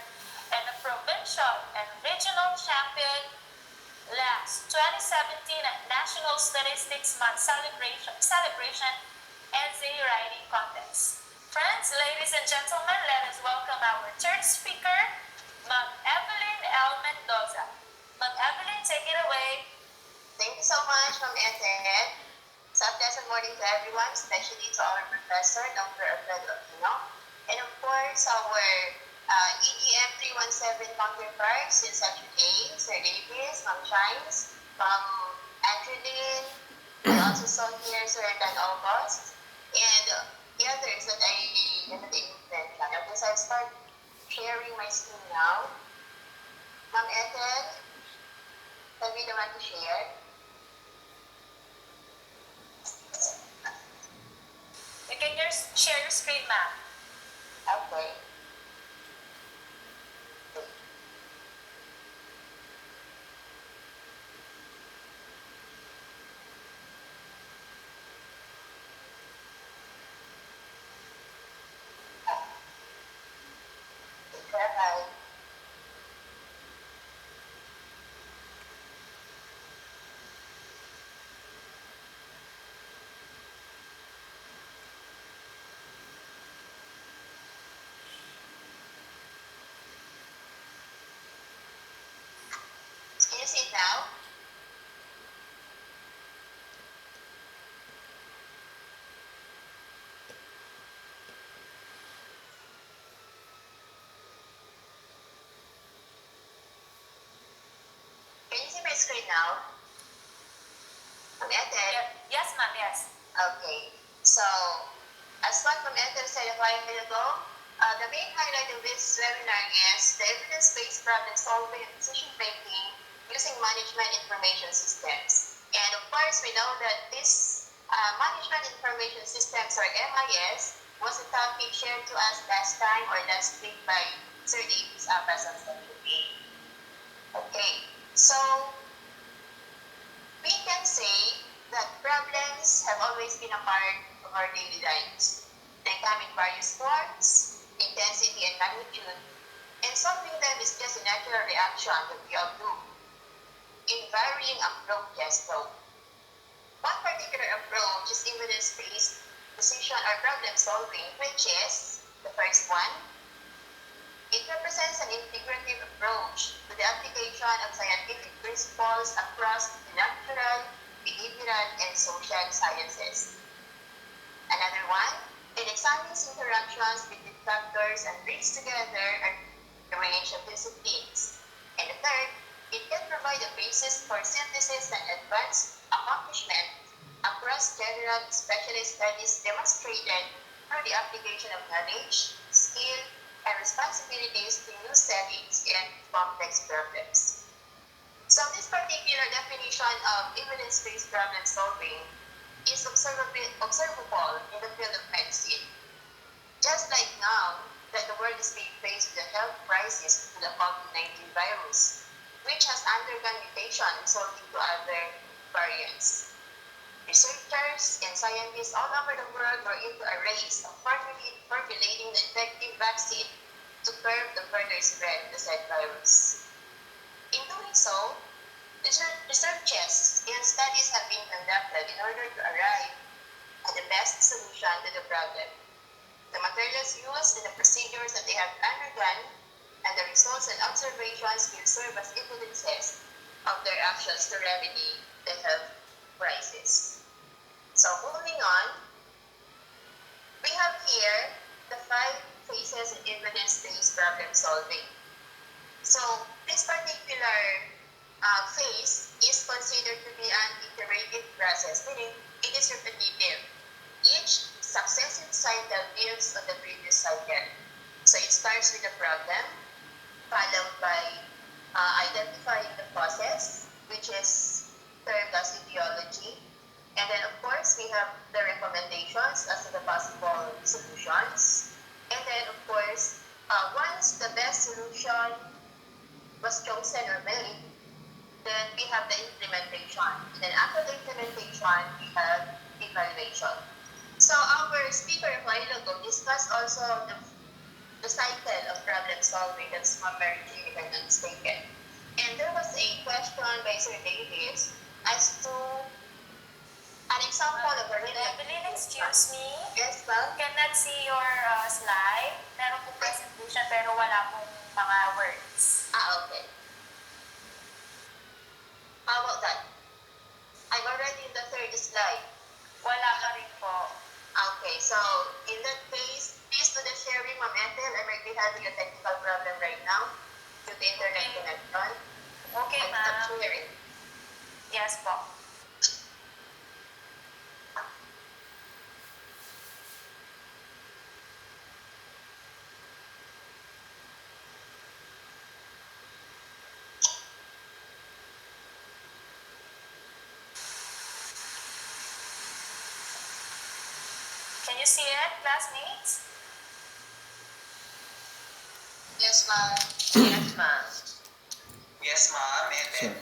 and a provincial and regional champion last 2017 at National Statistics Month celebration essay writing contest. Friends, ladies and gentlemen, let us welcome our third speaker, Ma'am Evelyn L. Mendoza. Ma'am Evelyn, take it away. Thank you so much, Ma'am Ethel. So, pleasant morning to everyone, especially to our professor, Dr. Alfredo Aquino, and of course, our EDM317 counterparts in Section A, Sir Davis, Ma'am Shines, Ma'am Angeline, I also saw here Sir Dan August, and the others that I didn't mention. I guess I'll start sharing my screen now. Ma'am Ethel, tell me the one to share. You can share your screen, ma'am. Okay. while ago, the main highlight of this webinar is the evidence-based problem solving and decision making using management information systems. And of course, we know that this management information systems, or MIS, was a topic shared to us last time or last week by Sir Davis Apas of Section A. Okay, so we can say that problems have always been a part of our daily lives. They come in various forms, intensity and magnitude, and solving them is just a natural reaction that we all do in varying approaches though. One particular approach is evidence-based decision or problem solving, which is the first one. It represents an integrative approach to the application of scientific principles across the natural, behavioral, and social sciences. Another one, it examines interactions between factors and brings together a range of disciplines. And the third, it can provide a basis for synthesis and advanced accomplishment across general and specialist studies demonstrated through the application of knowledge, skill, and responsibilities to new settings and complex problems. So this particular definition of evidence-based problem solving is observable in the field of medicine. Just like now that the world is being faced with a health crisis due to the COVID-19 virus, which has undergone mutation resulting to other variants. Researchers and scientists all over the world were into a race of formulating the effective vaccine to curb the further spread of the said virus. In doing so, researches and studies have been conducted in order to arrive at the best solution to the problem. The materials used and the procedures that they have undergone and the results and observations will serve as evidences of their actions to remedy the health crisis. So moving on, we have here the 5 phases in evidence-based problem solving. So this particular phase is considered to be an iterative process, meaning it is repetitive. Each successive cycle builds on the previous cycle. So it starts with a problem, followed by identifying the process, which is termed as etiology. And then, of course, we have the recommendations as to the possible solutions. And then, of course, once the best solution was chosen or made, then we have the implementation. And then after the implementation, we have evaluation. So our speaker a while ago discussed also the cycle of problem solving that's very clear and unstated. And there was a question by Sir Davis as to an example of a real Evelyn, excuse me. Yes, ma'am. Cannot see your slide. Meron po presentation pero wala pong mga words. Okay. How about that? I'm already in the third slide. Wala pa rin po. Okay, so in that case, please do the sharing, Ma'am Ethel. I might be having a technical problem right now due to internet connection. Okay, I'll ma'am. stop sharing. Yes po. Can you see it, classmates? Yes, ma'am. Yes, ma'am. Yes, ma'am. Sure.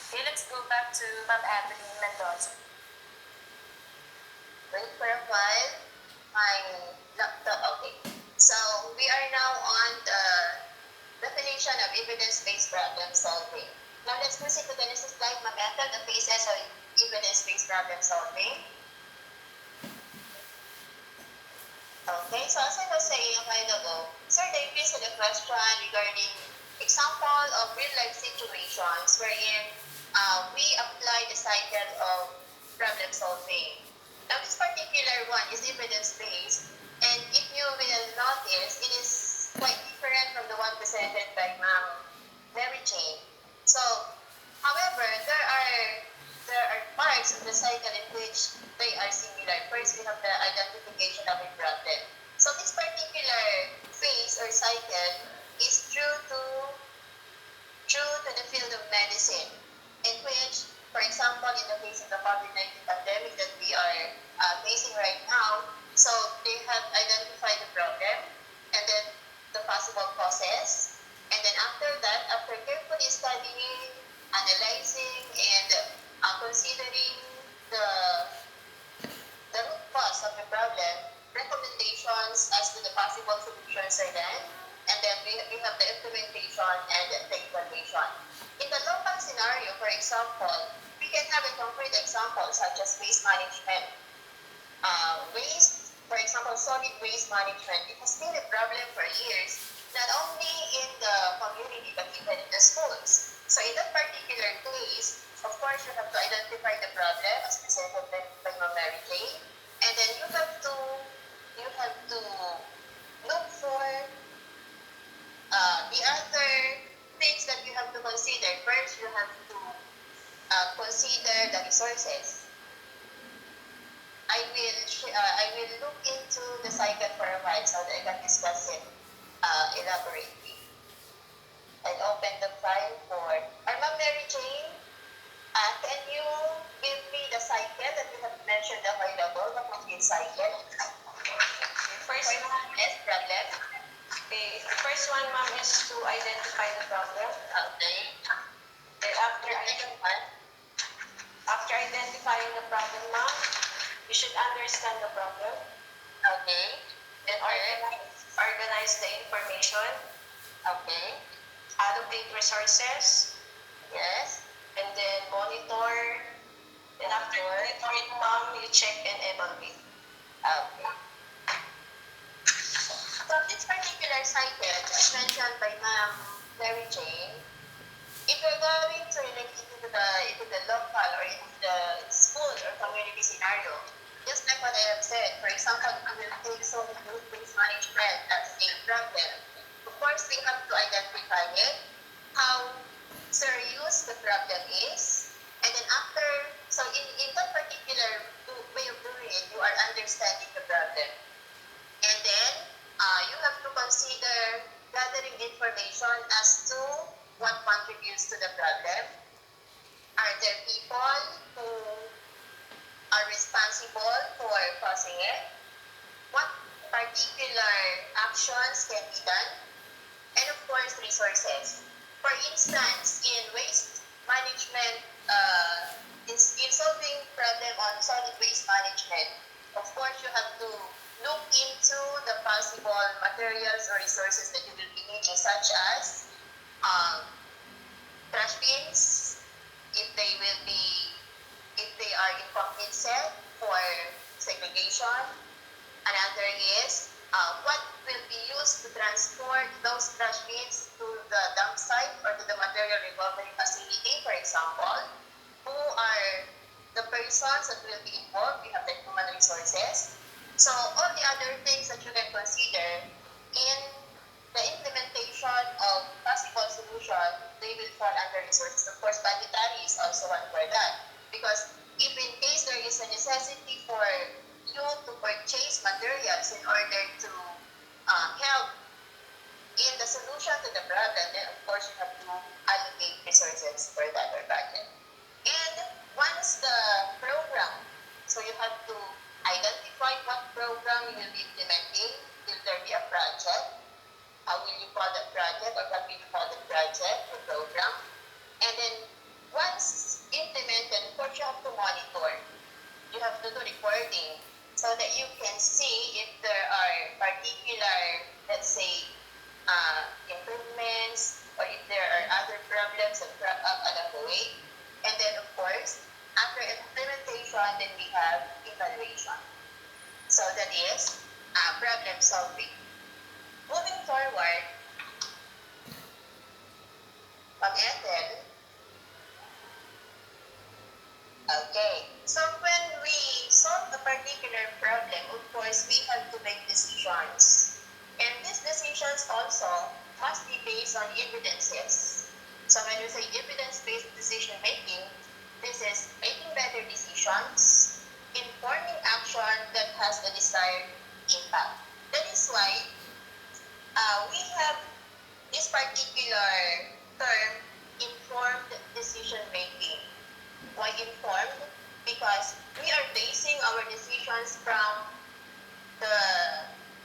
Okay, let's go back to Ma'am Evelyn Mendoza. Wait for a while. My laptop, okay. So we are now on the definition of evidence-based problem solving. Now let's proceed to the next slide, Ma'am Ethel, the phases of evidence-based problem solving. Okay, so as I was saying a while ago, Sir Davis had a question regarding example of real-life situations wherein we apply the cycle of problem solving. Now this particular one is evidence-based, and if you will notice, it is quite different from the one presented by Ma'am Mary Jane. So cycle in which they are similar. First, we have the identification of a problem. So this particular phase or cycle is true to the field of medicine, in which, for example, in the case of the COVID-19 pandemic that we are facing right now, so they have identified the problem and then the possible causes, and then after that, after carefully studying, analyzing, and considering the root cause of the problem, recommendations as to the possible solutions are done, and then we have the implementation and the evaluation. In the local scenario, for example, we can have a concrete example such as waste management. Waste, for example, solid waste management, it has been a problem for years, not only in the community but even in the schools. So in that particular case, of course, you have to identify the problem as presented by Mary Jane, and then you have to look for the other things that you have to consider. First, you have to consider the resources. I will look into the cycle for a while so that I can discuss it elaborately. And open the file for Ma'am Mary Jane. Can you give me the cycle that you have mentioned a while ago, the complete cycle? First one is problem. The first one, ma'am, is to identify the problem. Okay. Then after identifying the problem, ma'am, you should understand the problem. Okay. Then organize the information. Okay. Allocate resources. Yes. And then monitor. Then after monitoring, ma'am, you check and evaluate. Okay. So this particular cycle, as mentioned by Ma'am Mary Jane, if you're going to relate it into the local or into the school or community scenario, just like what I have said, for example, we will take solid waste management as a problem. Of course, we have to identify it, how serious the problem is, and then after, so in that particular way of doing it, you are understanding the problem. And then you have to consider gathering information as to what contributes to the problem. Are there people who are responsible for causing it? What particular actions can be done? And of course, resources. For instance, in waste management, in solving problem on solid waste management, of course, you have to look into the possible materials or resources that you will be needing, such as trash bins, if they are in complete set for segregation. Another is what will be used to transport those trash bins to the dump site or to the material recovery facility, for example. Who are the persons that will be involved? We have the human resources. So all the other things that you can consider in the implementation of possible solution, they will fall under resources. Of course, budgetary is also one for that. Because if in case there is a necessity for you to purchase materials in order to help in the solution to the problem, then of course you have to allocate resources for that or budget. And once the program, so you have to identify what program you will be implementing. Will there be a project? How will you call the project, or what will you call the project or program? And then once implemented, of course you have to monitor. You have to do recording so that you can see if there are particular, let's say, improvements, or if there are other problems that crop up along the way. And then, of course, after implementation, then we have evaluation. So that is problem solving. Moving forward, Ma'am Ethel. Okay. So when we solve a particular problem, of course, we have to make decisions. And these decisions also must be based on evidences. So when we say evidence-based decision making, this is making better decisions decisions, informing action that has the desired impact. That is why we have this particular term, informed decision making. Why informed? Because we are basing our decisions from the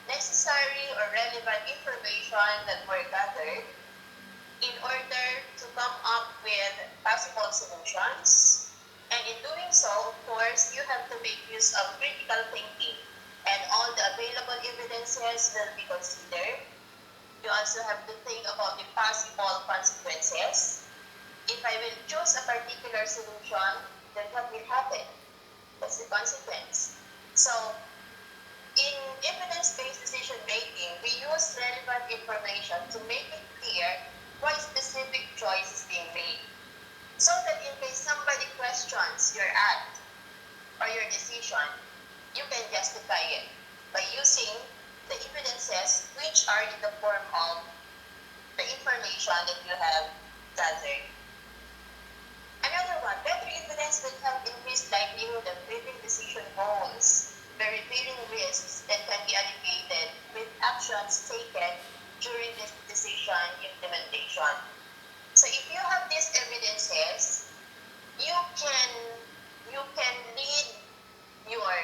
necessary or relevant information that were gathered in order to come up with possible solutions. And in doing so, of course, you have to make use of critical thinking, and all the available evidences will be considered. You also have to think about the possible consequences. If I will choose a particular solution, then what will happen? That's the consequence. So, in evidence-based decision making, we use relevant information to make it clear why specific choice is being made. So that in case somebody questions your act or your decision, you can justify it by using the evidences which are in the form of the information that you have gathered. Another one, better evidence will help increase likelihood of meeting decision goals by revealing risks that can be alleviated with actions taken during this decision implementation. So if you have these evidences, you can lead your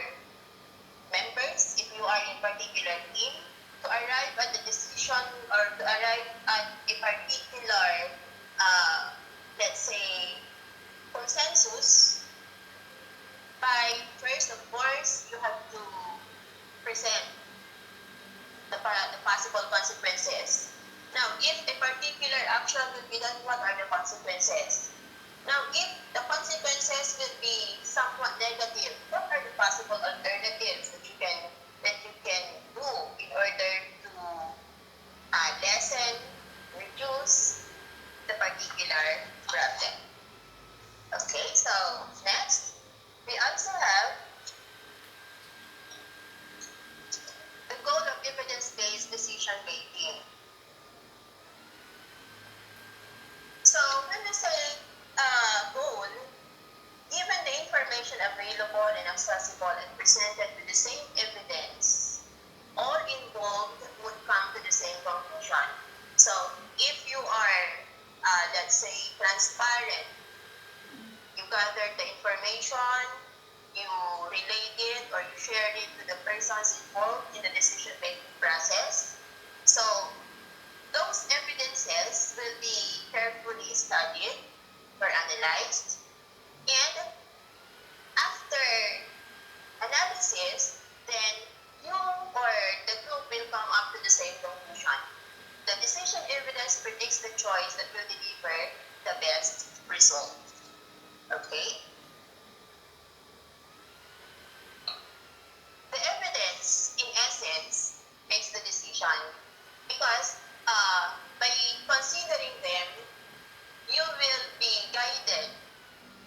members, if you are in particular team, to arrive at the decision or to arrive at a particular, let's say, consensus by first, of course, you have to present the possible consequences. Now, if a particular action will be done, what are the consequences? Now, if the consequences will be somewhat negative, what are the possible alternatives that you can do in order to lessen, reduce the particular problem? Okay, so next, we also have the goal of evidence-based decision making. So when we say goal, given the information available and accessible and presented with the same evidence, all involved would come to the same conclusion. So if you are, let's say, transparent, you gathered the information, you relayed it or you shared it to the persons involved in the decision-making process. So those evidences will be carefully studied or analyzed, and after analysis, then you or the group will come up to the same conclusion. The decision evidence predicts the choice that will deliver the best result. Okay? The evidence, in essence, makes the decision because by considering them, you will be guided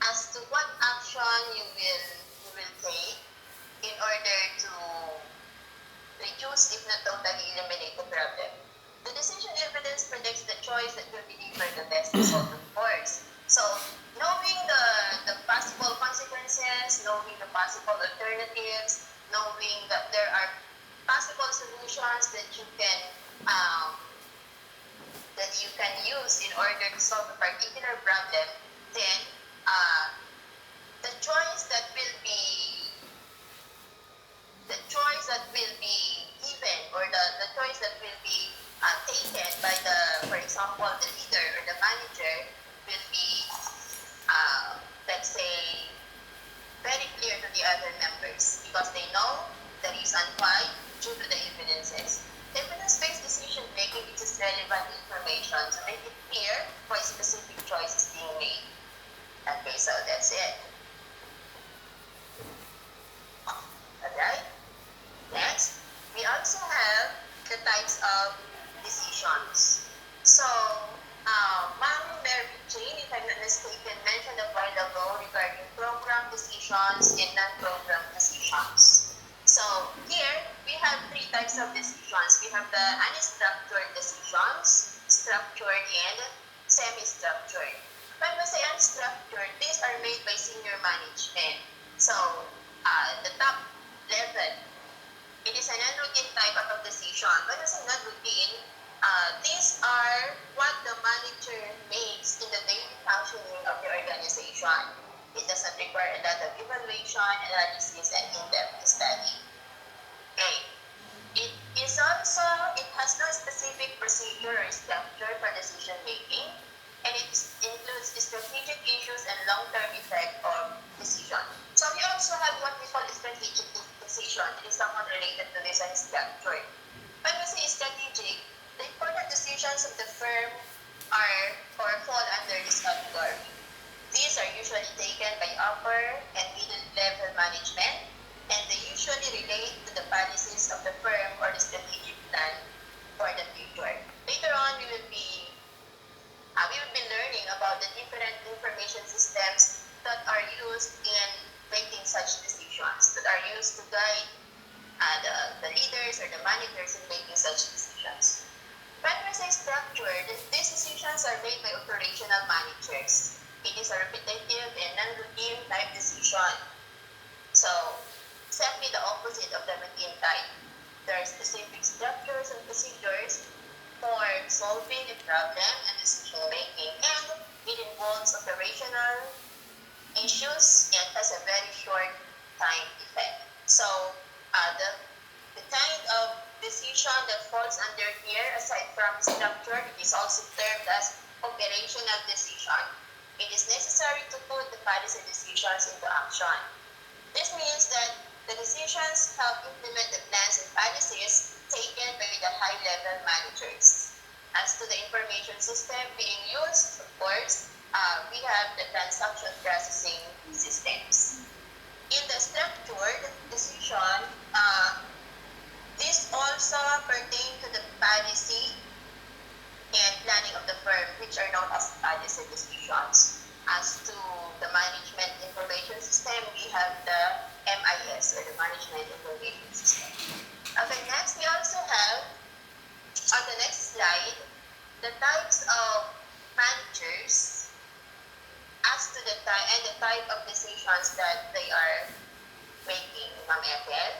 as to what action you will take in order to reduce, if not totally eliminate the problem. The decision evidence predicts the choice that will deliver the best result, of course. So, knowing the possible consequences, knowing the possible alternatives, knowing that there are possible solutions that you can use in order to solve a particular problem, then the choice that will be given, or the choice that will be taken by for example, the leader or the manager will be, let's say, very clear to the other members because they know the reason why due to the evidences. Evidence-based decision making uses relevant information to make it clear why specific choice is being made. Okay, so that's it. Alright? Next, we also have the types of decisions. So, Ma'am Mary Jane, if I'm not mistaken, mentioned a while ago regarding program decisions and non-program decisions. So here, we have three types of decisions. We have the unstructured decisions, structured, and semi-structured. When we say unstructured, these are made by senior management. So, the top level, it is a non-routine type of decision. When I say non-routine, these are what the manager makes in the daily functioning of the organization. It doesn't require a lot of evaluation, analysis, and in-depth study. Okay. It has no specific procedure or structure for decision making, and it includes strategic issues and long-term effect of decision. So we also have what we call strategic decision. It is somewhat related to this and structure. When we say strategic, the important decisions of the firm are or fall under this category. These are usually taken by upper and middle level management, and they usually relate to the policies of the firm or the strategic plan for the future. Later on, we will be learning about the different information systems that are used in making such decisions, that are used to guide the leaders or the managers in making such decisions. When we say structured, these decisions are made by operational managers. It is a repetitive and non-routine type decision. So, exactly the opposite of the routine type. There are specific structures and procedures for solving a problem and decision making, and it involves operational issues and has a very short time effect. So, the kind of decision that falls under here, aside from structured, it is also termed as operational decision. It is necessary to put the policy decisions into action. This means that the decisions help implement the plans and policies taken by the high-level managers. As to the information system being used, of course, we have the transaction processing systems. In the structured decision, this also pertain to the policy and planning of the firm, which are known as policy decisions. As to the management information system, we have the MIS, or the Management Information System. Okay, next we also have, on the next slide, the types of managers as to the type and the type of decisions that they are making, Ma'am Ethel.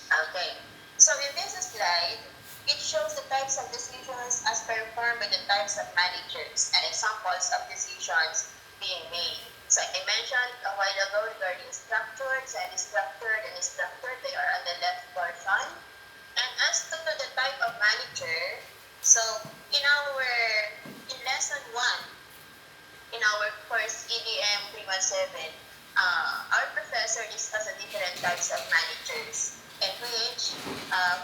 Okay, so in this slide, it shows the types of decisions as performed by the types of managers and examples of decisions being made. So I mentioned a while ago regarding structured, semi-structured, and structured. They are on the left portion. And as to the type of manager, so in lesson 1, in our course EDM317, our professor discussed the different types of managers, in which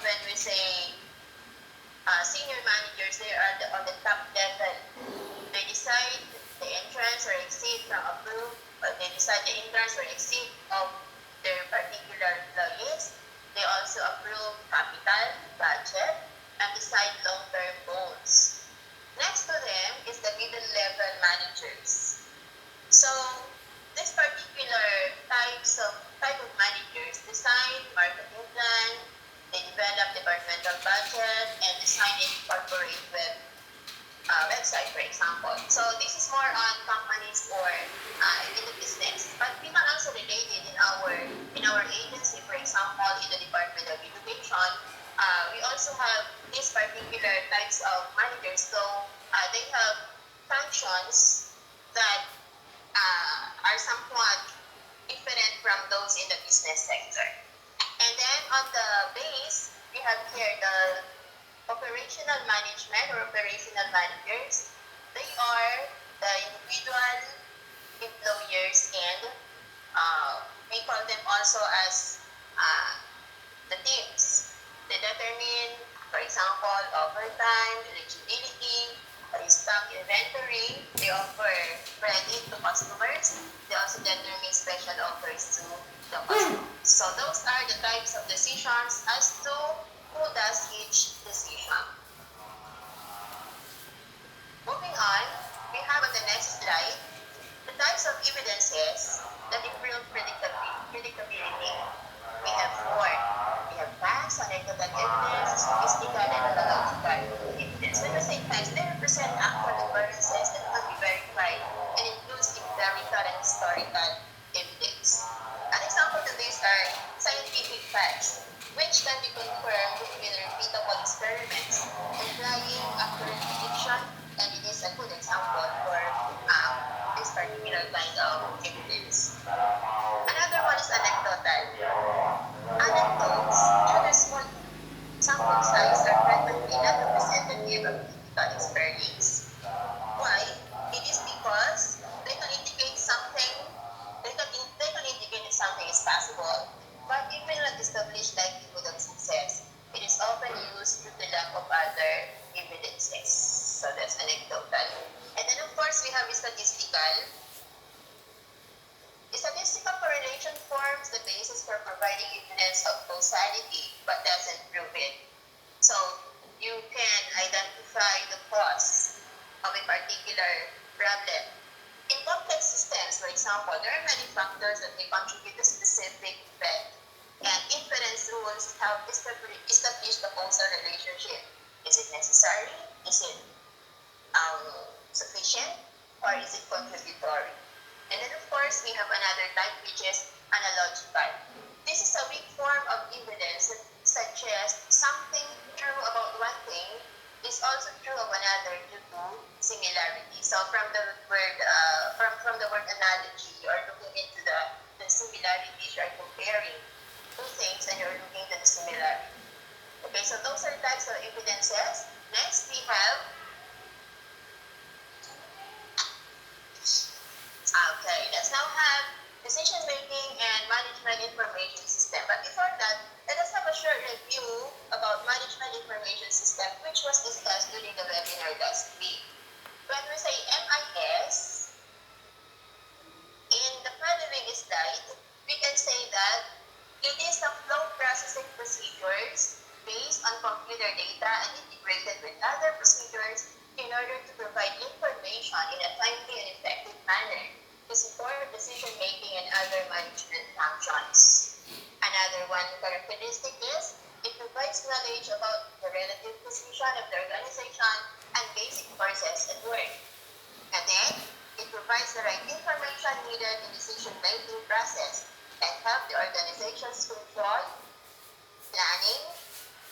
when we say senior managers, they are on the top level. They decide the entrance or exit from a group, or they decide the entrance or exit of their particular employees. They also approve capital, budget, and decide long-term goals. Next to them is the middle-level managers. So, this particular type of managers design marketing plan, they develop departmental budget, and design and incorporate website, for example. So this is more on companies or in the business. But we can also relate it in our agency, for example, in the Department of Education. We also have these particular types of managers. So they have functions that are somewhat different from those in the business sector. And then on the base, we have here the operational management or operational managers. They are the individual employers, and we call them also as the teams. They determine, for example, overtime, eligibility, stock inventory. They offer credit to customers. They also determine special offers to the customers. So those are the types of decisions as to who does each decision. Moving on, we have on the next slide the types of evidences that improve predictability. We have 4. We have facts, anecdotal evidence, statistical, and analogical evidence. When we say facts, they represent actual occurrences that can be verified different kind of evidence. Another one is anecdotal. Anecdotes due to small sample size are frequently not representative of typical experience. Why? It is because they can indicate something, they can indicate that something is possible, but it will not establish likelihood of success. It is often used due to lack of other evidences. So that's anecdotal. And then of course we have statistical. Statistical correlation forms the basis for providing evidence of causality but doesn't prove it. So you can identify the cause of a particular problem. In complex systems, for example, there are many factors that may contribute to specific effect, and inference rules help establish the causal relationship. Is it necessary? Is it sufficient? Or is it contributory? And then of course, we have another type which is analogical. This is a weak form of evidence that suggests something true about one thing is also true of another due to similarity. So from the word analogy, you are looking into the similarities, you are comparing two things and you're looking into the similarity. Okay, so those are types of evidences. Next we have okay, let's now have decision-making and management information system. But before that, let us have a short review about management information system, which was discussed during the webinar last week. When we say MIS, in the following slide, we can say that it is a flow processing procedures based on computer data and integrated with other procedures in order to provide information in a timely and effective manner to support decision-making and other management functions. Another one characteristic is it provides knowledge about the relative position of the organization and basic forces at work. And then, it provides the right information needed in decision-making process and help the organization's control, planning,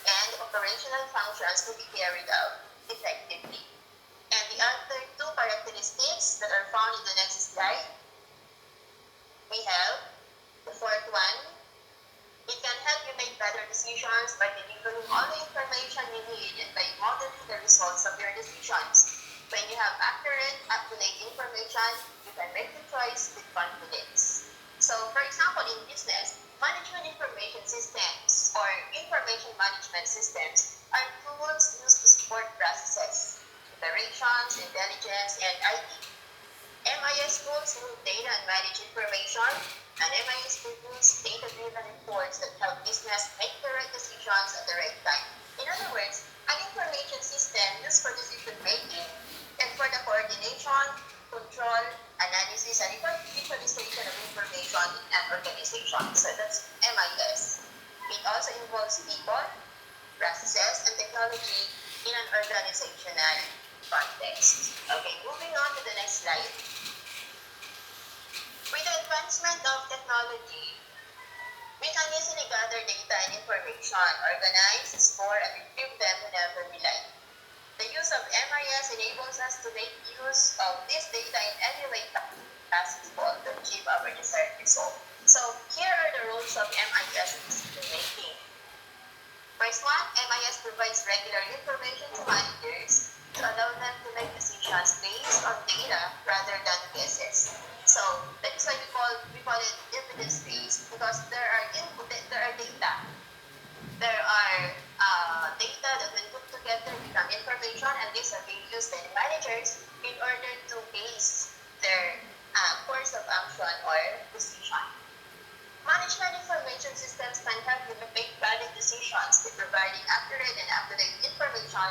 and operational functions to be carried out effectively. And the other two characteristics that are found in the next slide, we have the fourth one. It can help you make better decisions by delivering all the information you need and by modeling the results of your decisions. When you have accurate, up-to-date information, you can make the choice with confidence. So, for example, in business, management information systems or information management systems are tools used to support processes, operations, intelligence, and IT. MIS tools move data and manage information, and MIS produce data-driven reports that help business make the right decisions at the right time. In other words, an information system used for decision-making and for the coordination, control, analysis, and visualization of information in an organization. So that's MIS. It also involves people, processes, and technology in an organizational context. Okay, moving on to the next slide. With the advancement of technology, we can easily gather data and information, organize, store, and retrieve them whenever we like. The use of MIS enables us to make use of this data in any way possible to achieve our desired result. So here are the roles of MIS in decision making. First one, MIS provides regular information to managers to allow them to make decisions based on data rather than guesses. So that is why we call it evidence-based, because there are data. There are data that when put together become information, and these are being used by the managers in order to base their course of action or decision. Management information systems can help you make valid decisions by providing accurate and up-to-date information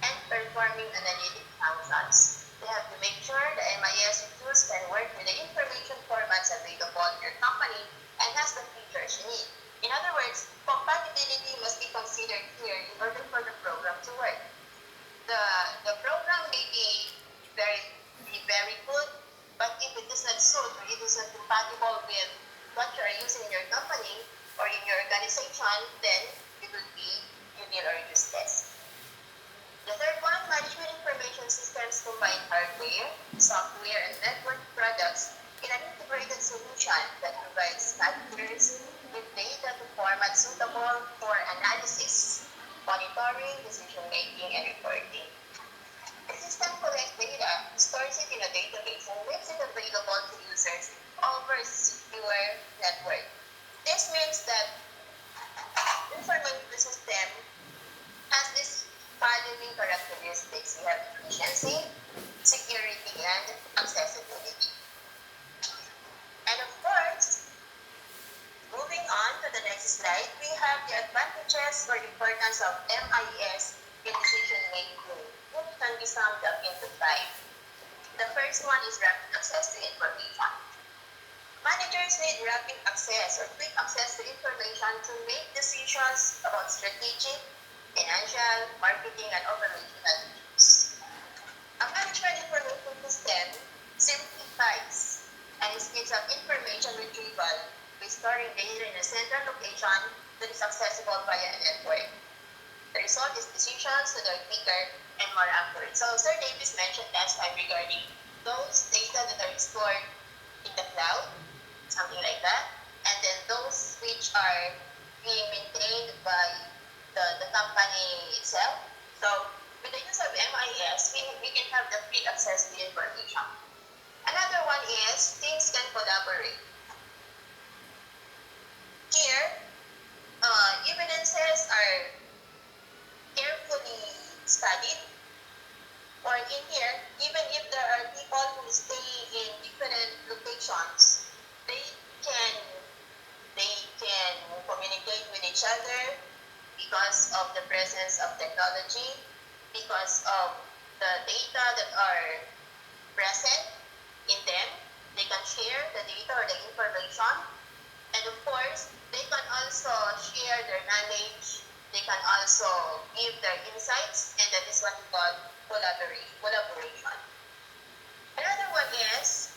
and performing analytic functions. They have to make sure the MIS you use can work with the information formats available in your company and has the features you need. In other words, compatibility must be considered here in order for the program to work. The program may be very good, but if it does not suit or it is not compatible with what you are using in your company or in your organization, then it will be useless or useless. The third one, management information systems combine hardware hardware, software, and network products in an integrated solution that provides managers with data to format suitable for analysis, monitoring, decision-making, and reporting. The system collects data, stores it in a database, and makes it available to users over a secure network. This means that information system has this following characteristics. We have efficiency, security, and accessibility. And of course, moving on to the next slide, we have the advantages or importance of MIS in decision making, which can be summed up into 5. The first one is rapid access to information. Managers need rapid access or quick access to information to make decisions about strategic, financial, marketing, and operational issues. A management information system simplifies and speeds up information retrieval by storing data in a central location that is accessible via a network. The result is decisions that are quicker and more accurate. So Sir Davis mentioned last time regarding those data that are stored in the cloud, something like that, and then those which are being maintained by the company itself. So with the use of MIS, we can have the quick access to information. Another one is teams can collaborate. Here, evidences are carefully studied, or in here, even if there are people who stay in different locations, they can communicate with each other because of the presence of technology, because of the data that are present in them. They can share the data or the information, and of course, they can also share their knowledge. They can also give their insights, and that is what we call collaboration. Another one is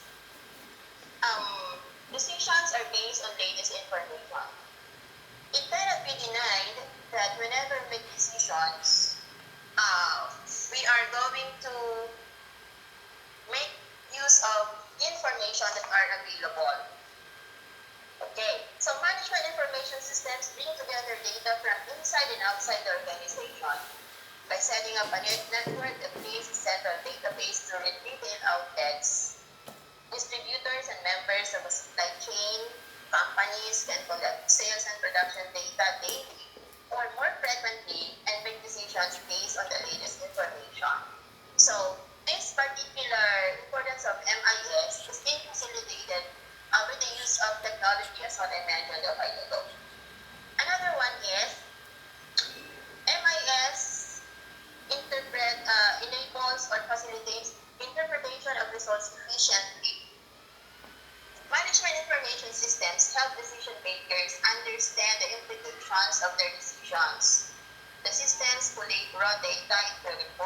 decisions are based on latest information. It cannot be denied that whenever we make decisions, we are going to make use of information that are available. Okay, so management information systems bring together data from inside and outside the organization by setting up a network that creates a central database to retail outlets. Distributors and members of a supply chain, companies can collect sales and production data daily or more frequently and make decisions based on the latest information. So this particular importance of MIS is being facilitated with the use of technology, as what I mentioned a while ago. Another one is MIS enables or facilitates interpretation of results efficiently. Management information systems help decision makers understand the implications of their decisions. The systems collate raw data into reports